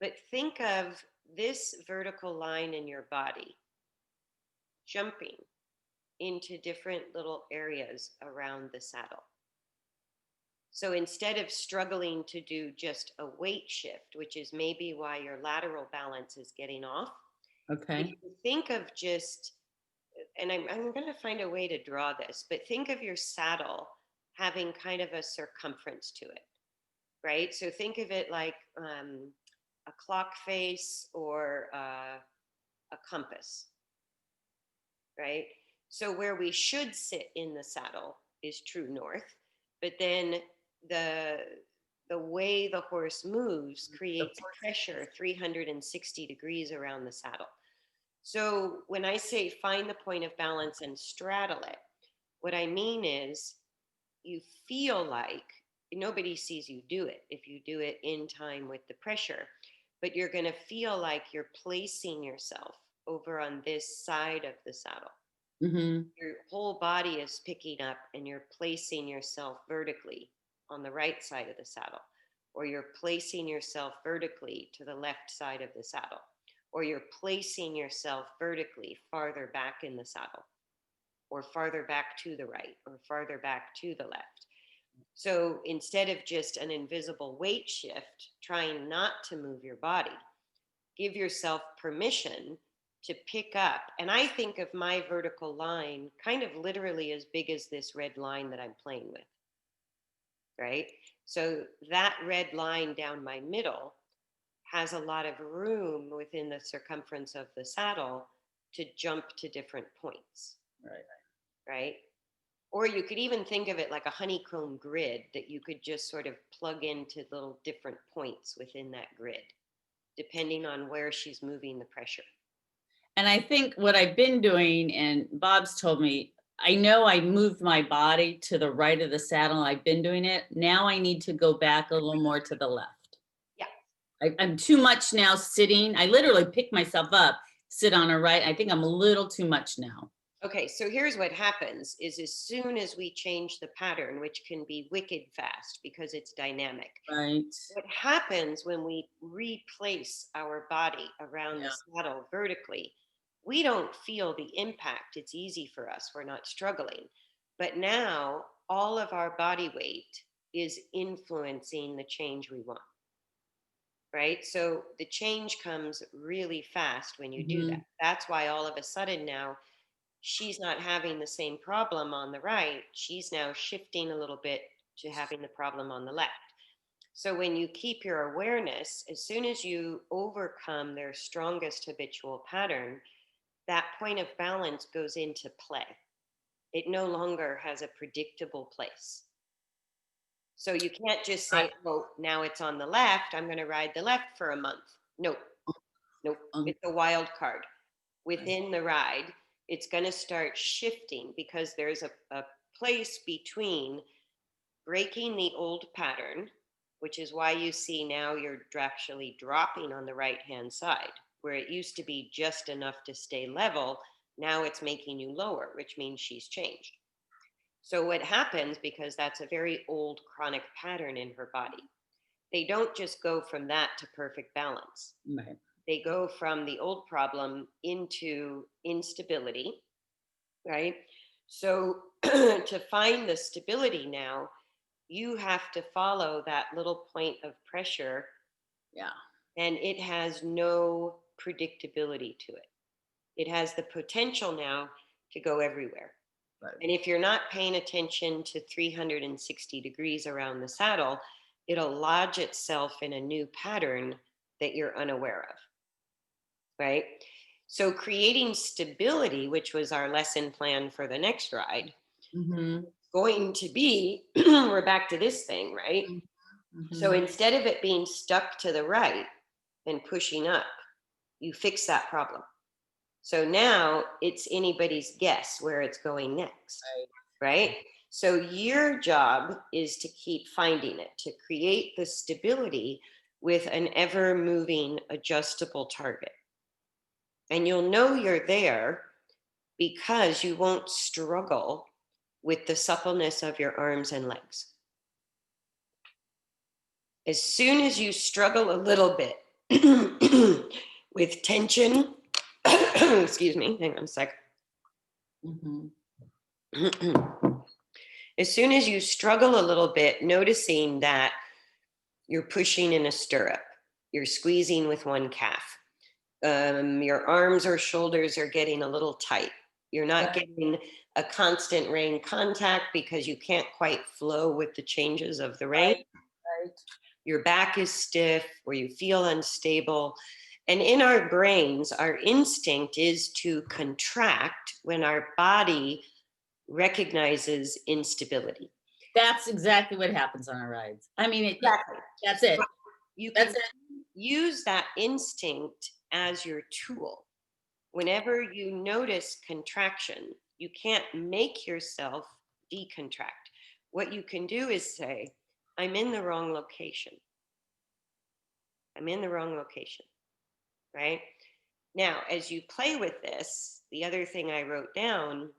But think of this vertical line in your body jumping. into different little areas around the saddle. So instead of struggling to do just a weight shift, which is maybe why your lateral balance is getting off, if Okay. you think of just, and I'm going to find a way to draw this, but think of your saddle having kind of a circumference to it, right? So think of it like a clock face or a compass, right? So where we should sit in the saddle is true north, but then the the way the horse moves creates pressure 360 degrees around the saddle. So when I say find the point of balance and straddle it, what I mean is you feel like nobody sees you do it if you do it in time with the pressure, but you're going to feel like you're placing yourself over on this side of the saddle. Mm-hmm. Your whole body is picking up and you're placing yourself vertically on the right side of the saddle, or you're placing yourself vertically to the left side of the saddle, or you're placing yourself vertically farther back in the saddle, or farther back to the right, or farther back to the left. So instead of just an invisible weight shift, trying not to move your body, give yourself permission to pick up. And I think of my vertical line kind of literally as big as this red line that I'm playing with, right? So that red line down my middle has a lot of room within the circumference of the saddle to jump to different points, Right. right? Or you could even think of it like a honeycomb grid that you could just sort of plug into little different points within that grid, depending on where she's moving the pressure. And I think what I've been doing, and Bob's told me, I know I moved my body to the right of the saddle. I've been doing it. Now I need to go back a little more to the left. Yeah. I'm too much now sitting. I literally pick myself up, sit on a right. I think I'm a little too much now. Okay, so here's what happens is as soon as we change the pattern, which can be wicked fast because it's dynamic, Right. what happens when we replace our body around Yeah. the saddle vertically, we don't feel the impact. It's easy for us. We're not struggling. But now all of our body weight is influencing the change we want, right? So the change comes really fast when you do that. Mm-hmm. That's why all of a sudden now she's not having the same problem on the right. She's now shifting a little bit to having the problem on the left. So when you keep your awareness, as soon as you overcome their strongest habitual pattern, that point of balance goes into play. It no longer has a predictable place. So you can't just say, oh, now it's on the left. I'm going to ride the left for a month. Nope. Nope. It's a wild card. Within the ride, it's going to start shifting because there's a place between breaking the old pattern, which is why you see now you're actually dropping on the right hand side, where it used to be just enough to stay level. Now it's making you lower, which means she's changed. So what happens, because that's a very old chronic pattern in her body, they don't just go from that to perfect balance. Right. They go from the old problem into instability, right? So to find the stability now, you have to follow that little point of pressure, Yeah. and it has no predictability to it. It has the potential now to go everywhere. Right. And if you're not paying attention to 360 degrees around the saddle, it'll lodge itself in a new pattern that you're unaware of, right? So creating stability, which was our lesson plan for the next ride, Mm-hmm. going to be, we're back to this thing, right? Mm-hmm. So instead of it being stuck to the right and pushing up, you fix that problem. So now it's anybody's guess where it's going next, right? So your job is to keep finding it, to create the stability with an ever moving adjustable target. And you'll know you're there because you won't struggle with the suppleness of your arms and legs. As soon as you struggle a little bit with tension, excuse me, hang on a sec. Mm-hmm. As soon as you struggle a little bit, noticing that you're pushing in a stirrup, you're squeezing with one calf, your arms or shoulders are getting a little tight, you're not getting a constant rein contact because you can't quite flow with the changes of the rein. Right. Your back is stiff or you feel unstable. And in our brains, our instinct is to contract when our body recognizes instability. That's exactly what happens on our rides. I mean, Exactly. that's it. You can That's it. use that instinct as your tool. Whenever you notice contraction, you can't make yourself decontract. What you can do is say, I'm in the wrong location. I'm in the wrong location, right? Now, as you play with this, the other thing I wrote down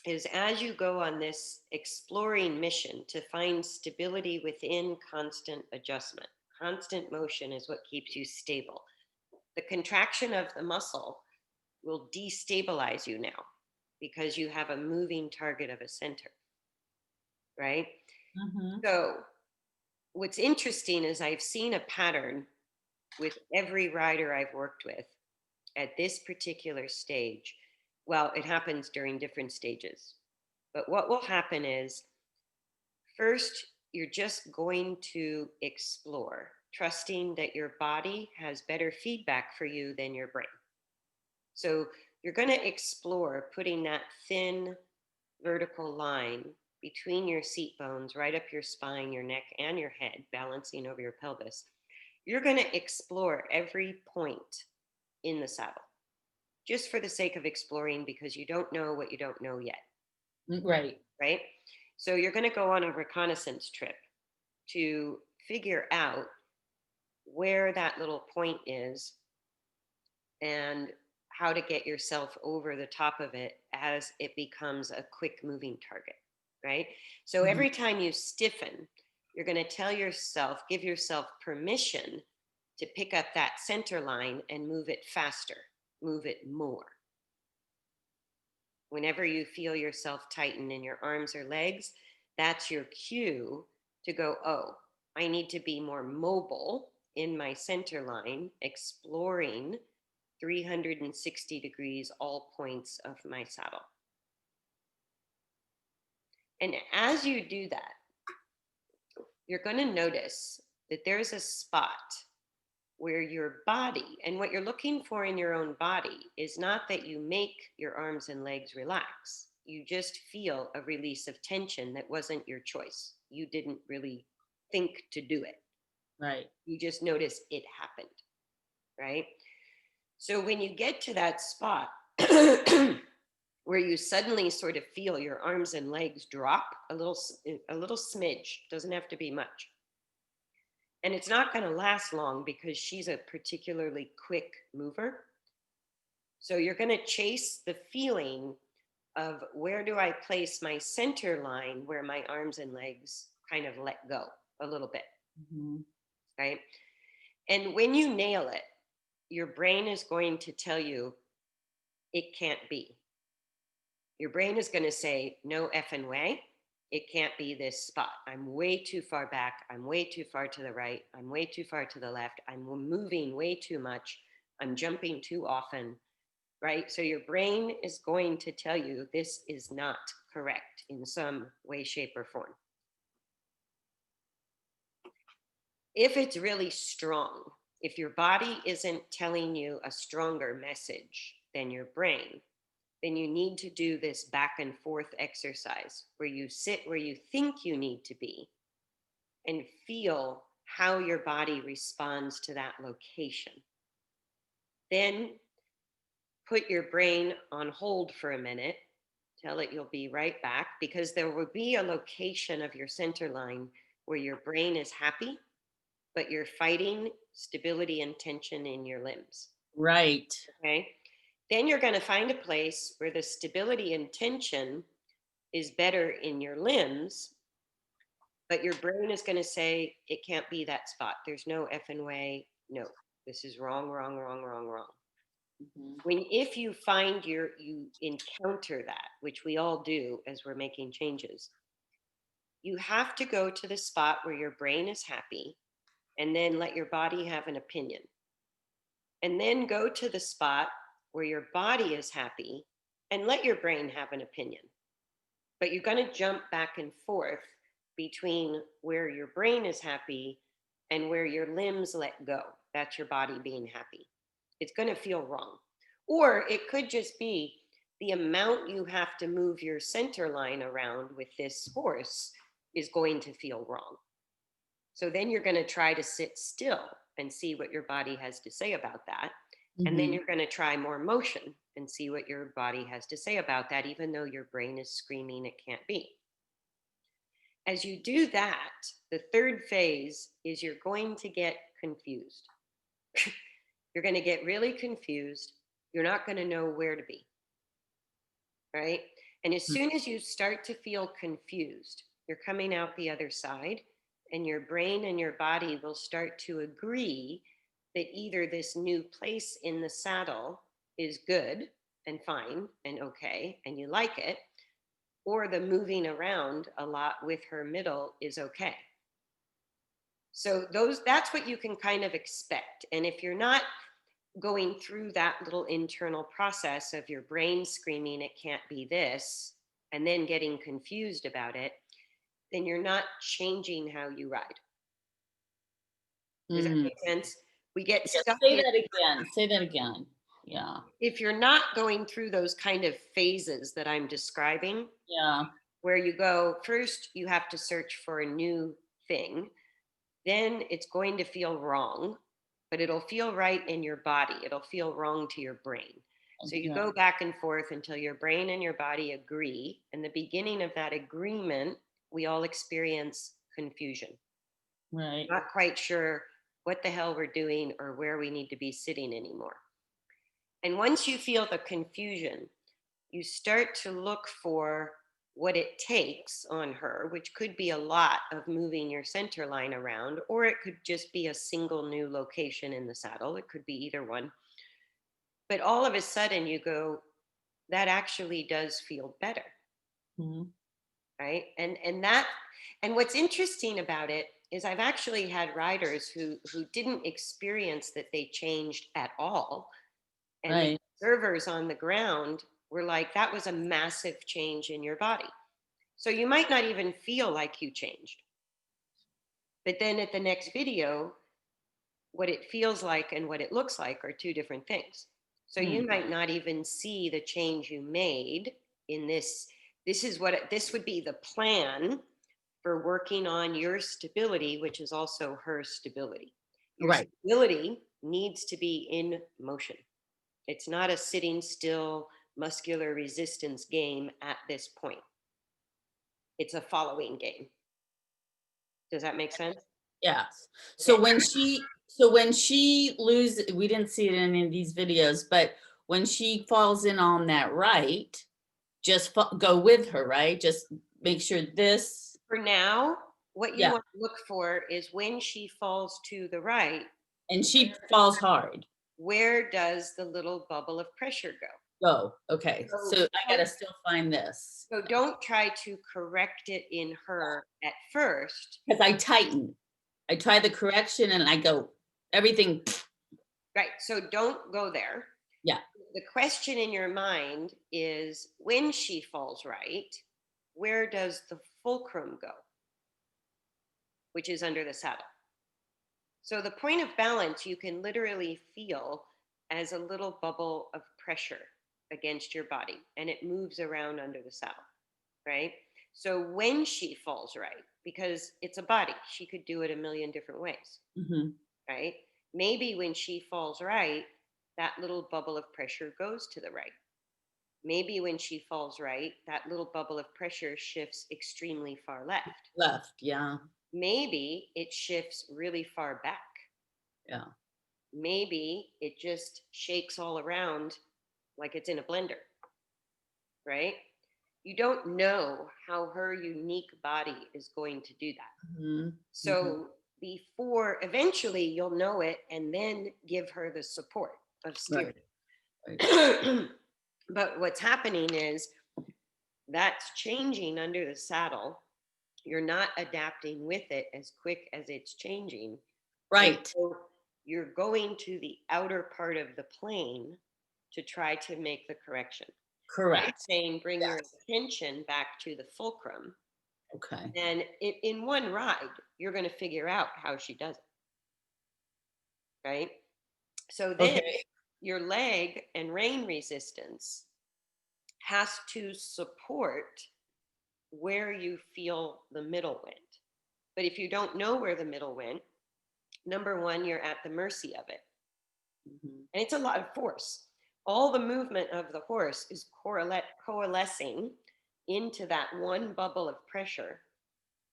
is as you go on this exploring mission to find stability within constant adjustment, constant motion is what keeps you stable. The contraction of the muscle will destabilize you now because you have a moving target of a center, right? Mhm. So, what's interesting is I've seen a pattern with every rider I've worked with at this particular stage. Well, it happens during different stages. But what will happen is first, you're just going to explore, trusting that your body has better feedback for you than your brain. So you're going to explore putting that thin vertical line between your seat bones, right up your spine, your neck, and your head, balancing over your pelvis. You're going to explore every point in the saddle just for the sake of exploring because you don't know what you don't know yet. Right. Right? So you're going to go on a reconnaissance trip to figure out where that little point is and how to get yourself over the top of it as it becomes a quick moving target, right? So Mhm. every time you stiffen, you're going to tell yourself, give yourself permission to pick up that center line and move it faster, move it more. Whenever you feel yourself tighten in your arms or legs, that's your cue to go, oh, I need to be more mobile in my center line, exploring 360 degrees, all points of my saddle. And as you do that, you're going to notice that there's a spot where your body, and what you're looking for in your own body is not that you make your arms and legs relax. You just feel a release of tension that wasn't your choice. You didn't really think to do it. Right. You just notice it happened, right? So when you get to that spot where you suddenly sort of feel your arms and legs drop a little smidge, doesn't have to be much. And it's not going to last long because she's a particularly quick mover. So you're going to chase the feeling of where do I place my center line where my arms and legs kind of let go a little bit, Mhm. right? And when you nail it, your brain is going to tell you it can't be. Your brain is going to say, no effing way. It can't be this spot. I'm way too far back. I'm way too far to the right. I'm way too far to the left. I'm moving way too much. I'm jumping too often, right? So your brain is going to tell you this is not correct in some way, shape, or form. If it's really strong, if your body isn't telling you a stronger message than your brain, then you need to do this back and forth exercise where you sit where you think you need to be and feel how your body responds to that location. Then put your brain on hold for a minute, tell it you'll be right back, because there will be a location of your center line where your brain is happy, but you're fighting stability and tension in your limbs. Right. Okay. Then you're going to find a place where the stability and tension is better in your limbs, but your brain is going to say it can't be that spot. There's no effing way. No, this is wrong, wrong, wrong, wrong, wrong. Mhm. If you find you encounter that, which we all do as we're making changes, you have to go to the spot where your brain is happy and then let your body have an opinion. And then go to the spot where your body is happy and let your brain have an opinion. But you're going to jump back and forth between where your brain is happy and where your limbs let go. That's your body being happy. It's going to feel wrong. Or it could just be the amount you have to move your center line around with this horse is going to feel wrong. So then you're going to try to sit still and see what your body has to say about that. And then Mhm. you're going to try more motion and see what your body has to say about that, even though your brain is screaming it can't be. As you do that, the third phase is you're going to get confused. You're going to get really confused. You're not going to know where to be. Right. And as soon as you start to feel confused, you're coming out the other side, and your brain and your body will start to agree that either this new place in the saddle is good and fine and okay, and you like it, or the moving around a lot with her middle is okay. So that's what you can kind of expect. And if you're not going through that little internal process of your brain screaming it can't be this and then getting confused about it, then you're not changing how you ride. Does that Mhm. make sense? We get Yeah, stuck say in, that again. Say that again. Yeah. if you're not going through those kind of phases that I'm describing, Yeah. where you go, first you have to search for a new thing, then it's going to feel wrong, but it'll feel right in your body. It'll feel wrong to your brain. So you Okay. go back and forth until your brain and your body agree. And the beginning of that agreement, we all experience confusion. Right. Not quite sure what the hell we're doing or where we need to be sitting anymore. And once you feel the confusion, you start to look for what it takes on her, which could be a lot of moving your center line around, or it could just be a single new location in the saddle. It could be either one. But all of a sudden you go, that actually does feel better, Mhm. right? And what's interesting about it is I've actually had riders who didn't experience that they changed at all. And the Right. observers on the ground were like, that was a massive change in your body. So you might not even feel like you changed. But then at the next video, what it feels like and what it looks like are two different things. So Hmm. you might not even see the change you made in this. This would be the plan for working on your stability, which is also her stability. Your Right. stability needs to be in motion. It's not a sitting still muscular resistance game at this point. It's a following game. Does that make sense? Yes. Okay. So when she loses, we didn't see it in any of these videos, but when she falls in on that right, just go with her, right? Just make sure this. For now, what you Yeah. want to look for is when she falls to the right, And she falls hard. where does the little bubble of pressure go? Go. Okay. So So I gotta still find this don't try to correct it in her at first. because I tighten. I try the correction and I go everything. Right. So don't go there. Yeah. The question in your mind is when she falls right, where does the fulcrum go, which is under the saddle? So the point of balance you can literally feel as a little bubble of pressure against your body, and it moves around under the saddle, right? So when she falls right, because it's a body, she could do it a million different ways, Mhm. right? Maybe when she falls right, that little bubble of pressure goes to the right. Maybe when she falls right, that little bubble of pressure shifts extremely far left. Left. Yeah. Maybe it shifts really far back. Yeah. Maybe it just shakes all around like it's in a blender, right? You don't know how her unique body is going to do that. Mhm. Mhm. So before eventually you'll know it and then give her the support of steering. Right. Right. But what's happening is that's changing under the saddle. You're not adapting with it as quick as it's changing. And Right. so you're going to the outer part of the plane to try to make the correction. I'm Correct. saying bring your Yes. attention back to the fulcrum. Okay. And in one ride, you're going to figure out how she does it. Right. So then Okay. your leg and rein resistance has to support where you feel the middle went. But if you don't know where the middle went, number one, you're at the mercy of it. Mhm. And it's a lot of force. All the movement of the horse is coalescing into that one bubble of pressure.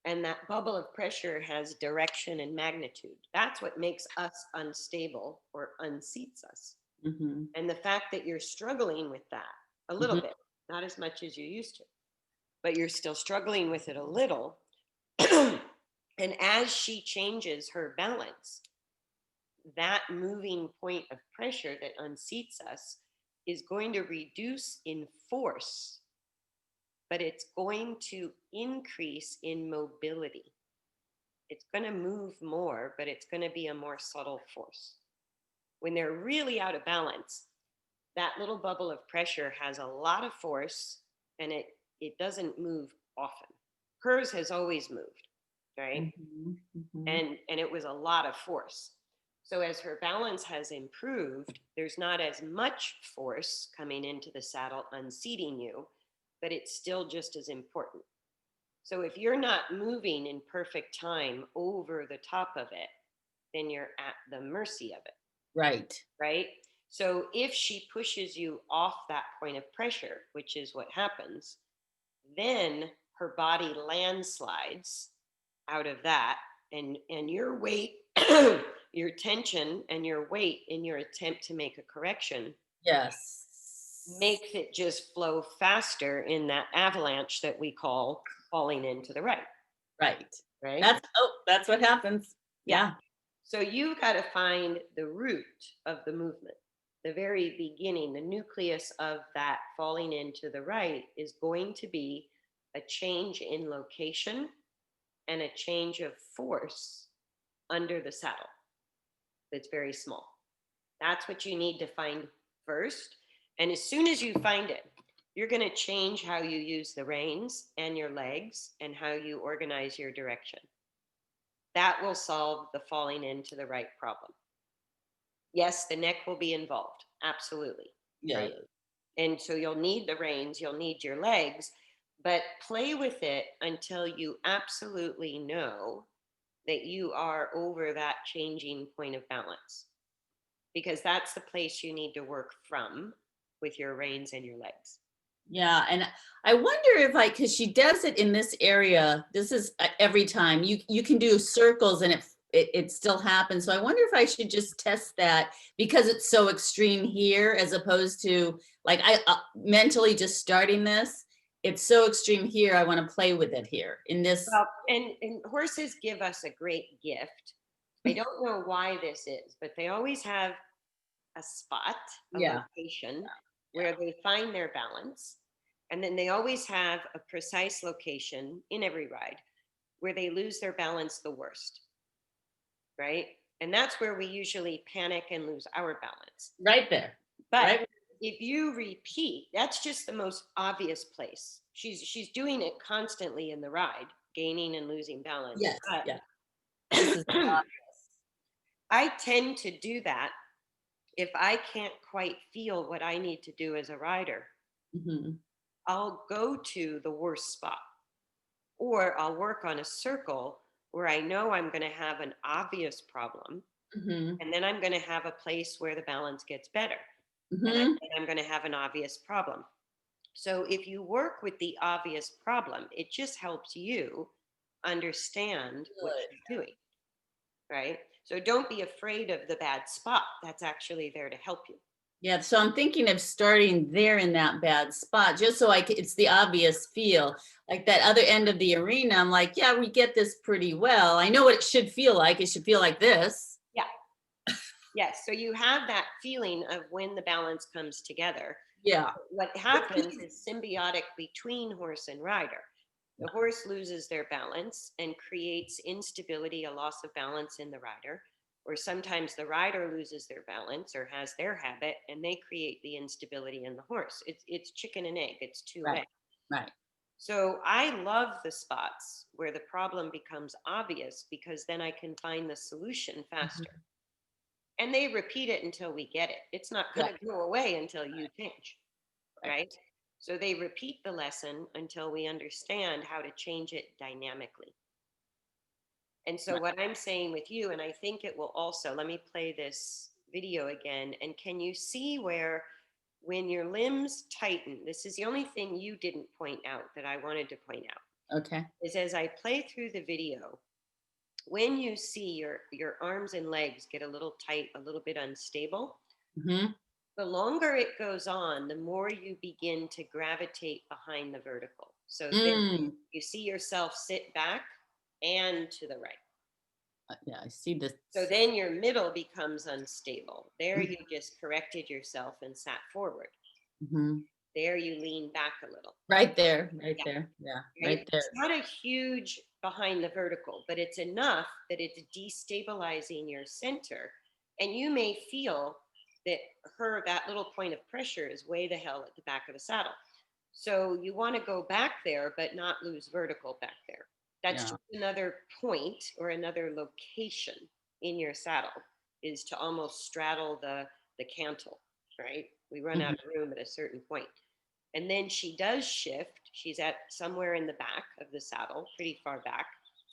And that bubble of pressure has direction and magnitude. That's what makes us unstable or unseats us. Mhm. And the fact that you're struggling with that a little Mhm. bit, not as much as you used to, but you're still struggling with it a little. And as she changes her balance, that moving point of pressure that unseats us is going to reduce in force, but it's going to increase in mobility. It's going to move more, but it's going to be a more subtle force. When they're really out of balance, that little bubble of pressure has a lot of force and it doesn't move often. Hers has always moved, right? Mhm. Mhm. And it was a lot of force. So as her balance has improved, there's not as much force coming into the saddle unseating you, but it's still just as important. So if you're not moving in perfect time over the top of it, then you're at the mercy of it, Right. right? So if she pushes you off that point of pressure, which is what happens, then her body landslides out of that, and your weight, your tension and your weight in your attempt to make a correction Yes. makes it just flow faster in that avalanche that we call falling into the right, Right. right? That's what happens. Yeah. Yeah. So you got to find the root of the movement. The very beginning, the nucleus of that falling into the right is going to be a change in location and a change of force under the saddle that's very small. That's what you need to find first. And as soon as you find it, you're going to change how you use the reins and your legs and how you organize your direction. That will solve the falling into the right problem. Yes, the neck will be involved. Absolutely. Yeah. Right. And so you'll need the reins, you'll need your legs, but play with it until you absolutely know that you are over that changing point of balance, because that's the place you need to work from with your reins and your legs. Yeah, and I wonder if I, because she does it in this area. This is every time you can do circles and it still happens. So I wonder if I should just test that because it's so extreme here, as opposed to like I mentally just starting this. It's so extreme here. I want to play with it here in this. Well, and horses give us a great gift. I don't know why this is, but they always have a spot, a Yeah, location yeah, where they find their balance. And then they always have a precise location in every ride where they lose their balance the worst, right? And that's where we usually panic and lose our balance. right there, But right. if you repeat, that's just the most obvious place. She's doing it constantly in the ride, gaining and losing balance. Yes, yeah. This is But I tend to do that if I can't quite feel what I need to do as a rider. mhm, I'll go to the worst spot, or I'll work on a circle where I know I'm going to have an obvious problem. mhm, And then I'm going to have a place where the balance gets better. And mhm. I'm going to have an obvious problem. So if you work with the obvious problem, it just helps you understand what Good. you're doing, right? So don't be afraid of the bad spot. That's actually there to help you. Yeah, so I'm thinking of starting there in that bad spot, just so it's the obvious feel. Like that other end of the arena, I'm like, yeah, we get this pretty well. I know what it should feel like. It should feel like this. Yeah. Yes. So you have that feeling of when the balance comes together. Yeah. What happens is symbiotic between horse and rider. The horse loses their balance and creates instability, a loss of balance in the rider, or sometimes the rider loses their balance or has their habit and they create the instability in the horse. It's chicken and egg, it's two Right. way. Right. So I love the spots where the problem becomes obvious because then I can find the solution faster. Mhm. And they repeat it until we get it. It's not going Yeah. to go away until you change, right? Right. So they repeat the lesson until we understand how to change it dynamically. And so, Right. what I'm saying with you, and I think it will also, let me play this video again. And can you see where, when your limbs tighten, this is the only thing you didn't point out that I wanted to point out, Okay. is as I play through the video, when you see your arms and legs get a little tight, a little bit unstable, Hmm. the longer it goes on, the more you begin to gravitate behind the vertical. So there Mm. you see yourself sit back and to the right. Yeah, I see this. So then your middle becomes unstable. There Mhm. you just corrected yourself and sat forward. Mhm. There you lean back a little. Right there. Right Yeah, there. Yeah. right. Right there. It's not a huge behind the vertical, but it's enough that it's destabilizing your center. And you may feel that that little point of pressure is way the hell at the back of the saddle. So you want to go back there, but not lose vertical back there. That's Yeah. just another point or another location in your saddle, is to almost straddle the cantle, right? We run out Mhm. of room at a certain point. And then she does shift. She's at somewhere in the back of the saddle, pretty far back,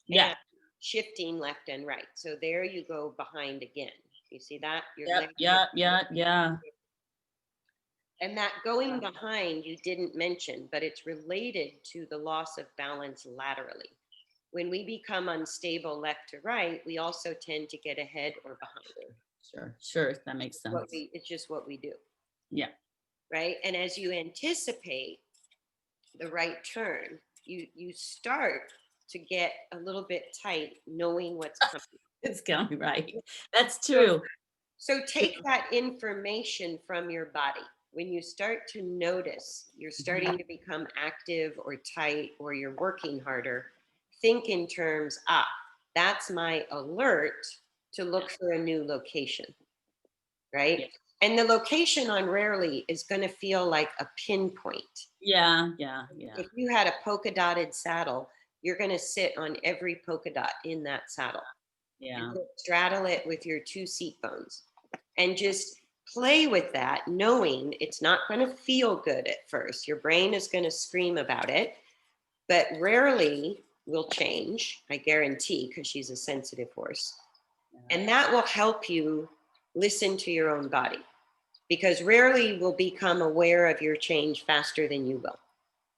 Yeah. and shifting left and right. So there you go behind again. You see that? Your Yep. leg Yeah. Yeah. Yeah. and that going behind you didn't mention, but it's related to the loss of balance laterally. When we become unstable left to right, we also tend to get ahead or behind. Sure. Sure. That makes sense. It's just what we do, Yeah. right? And as you anticipate the right turn, you start to get a little bit tight, knowing what's coming. It's coming right. That's So, true. so take that information from your body. When you start to notice you're starting to become active or tight or you're working harder, think in terms, that's my alert to look for a new location, right? Yeah. And the location on rarely is going to feel like a pinpoint. Yeah. Yeah. Yeah. If you had a polka dotted saddle, you're going to sit on every polka dot in that saddle and Yeah. straddle it with your two seat bones and just play with that, knowing it's not going to feel good at first. Your brain is going to scream about it, but rarely will change, I guarantee, because she's a sensitive horse. Yeah. And that will help you listen to your own body because rarely will become aware of your change faster than you will.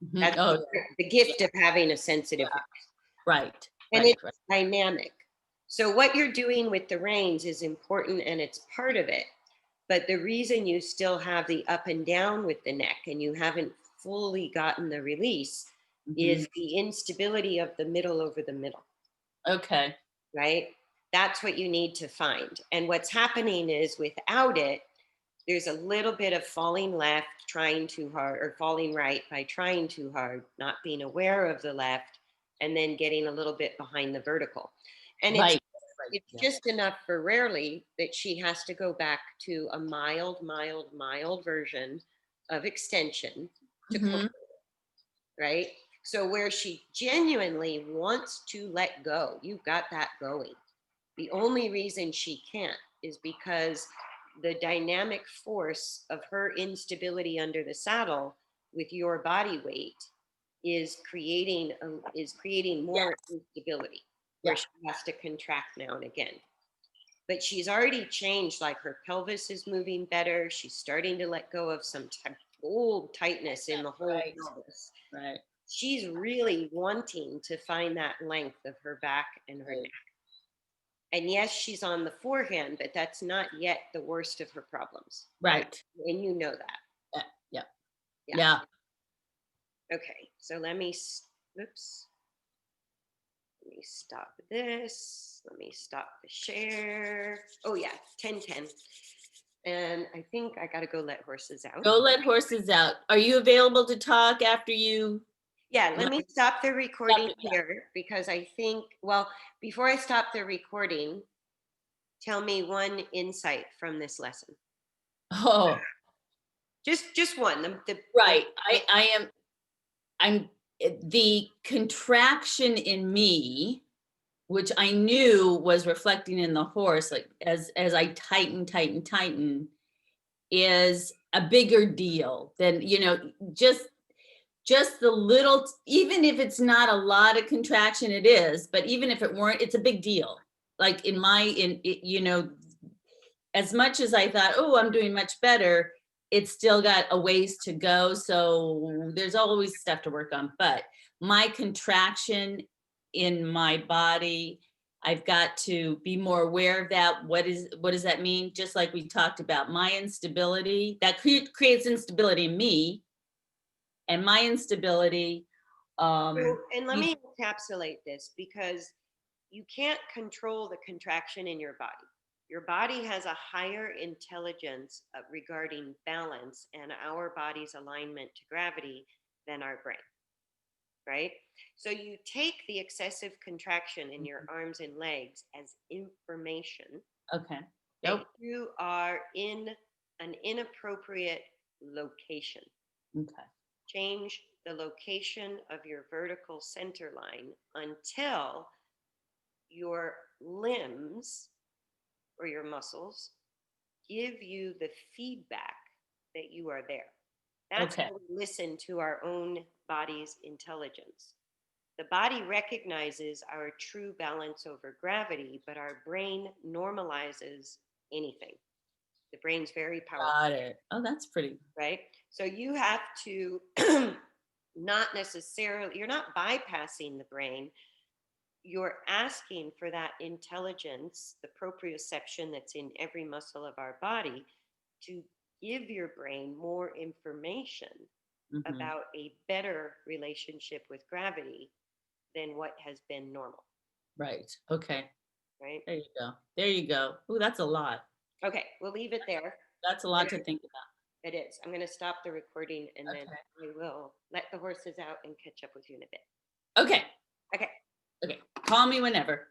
Mhm. That's Oh, the yeah. gift of having a sensitive horse. Right. And Right. it's Right. dynamic. So what you're doing with the reins is important and it's part of it. But the reason you still have the up and down with the neck and you haven't fully gotten the release Mhm. is the instability of the middle over the middle, Okay. right? That's what you need to find. And what's happening is without it, there's a little bit of falling left, trying too hard, or falling right by trying too hard, not being aware of the left, and then getting a little bit behind the vertical. And Right. Right. it's Yeah. just enough for rarely that she has to go back to a mild version of extension to Mhm. right? So where she genuinely wants to let go, you've got that going. The only reason she can't is because the dynamic force of her instability under the saddle with your body weight is creating Yeah. more instability where Yeah. she has to contract now and again. But she's already changed, like her pelvis is moving better. She's starting to let go of some old tightness in the whole Right. pelvis. Right. She's really wanting to find that length of her back and her Right. neck. And yes, she's on the forehand, but that's not yet the worst of her problems, right? Right. And you know that. Yeah. Yeah. Yeah. Yeah. Okay. So oops. Let me stop this. Let me stop the share. Oh yeah, 10:10. And I think I gotta go let horses out. Go let horses out. Are you available to talk after you? Yeah, let me stop the recording it, yeah. here because I think, well, before I stop the recording, tell me one insight from this lesson. Oh, Just one. right. I'm the contraction in me, which I knew was reflecting in the horse, like as I tighten, is a bigger deal than, just the little, even if it's not a lot of contraction, it is, but even if it weren't, it's a big deal. Like as much as I thought, oh, I'm doing much better, it's still got a ways to go. So there's always stuff to work on. But my contraction in my body, I've got to be more aware of that. What does that mean? Just like we talked about, my instability, that creates instability in me, and my instability. And let me encapsulate this because you can't control the contraction in your body. Your body has a higher intelligence regarding balance and our body's alignment to gravity than our brain, right? So you take the excessive contraction in your arms and legs as information Okay. that Yep. you are in an inappropriate location. Okay. Change the location of your vertical center line until your limbs or your muscles give you the feedback that you are there. That's Okay. how we listen to our own body's intelligence. The body recognizes our true balance over gravity, but our brain normalizes anything. The brain's very powerful. Got it. Oh, that's pretty. Right? So you have to not necessarily, you're not bypassing the brain. You're asking for that intelligence, the proprioception that's in every muscle of our body, to give your brain more information about a better relationship with gravity than what has been normal. Right. Okay. Right? There you go. There you go. Oh, that's a lot. Okay, we'll leave it there. That's a lot to think about. It is. I'm going to stop the recording and then Okay. we will let the horses out and catch up with you in a bit. Okay. Okay. Okay. Call me whenever.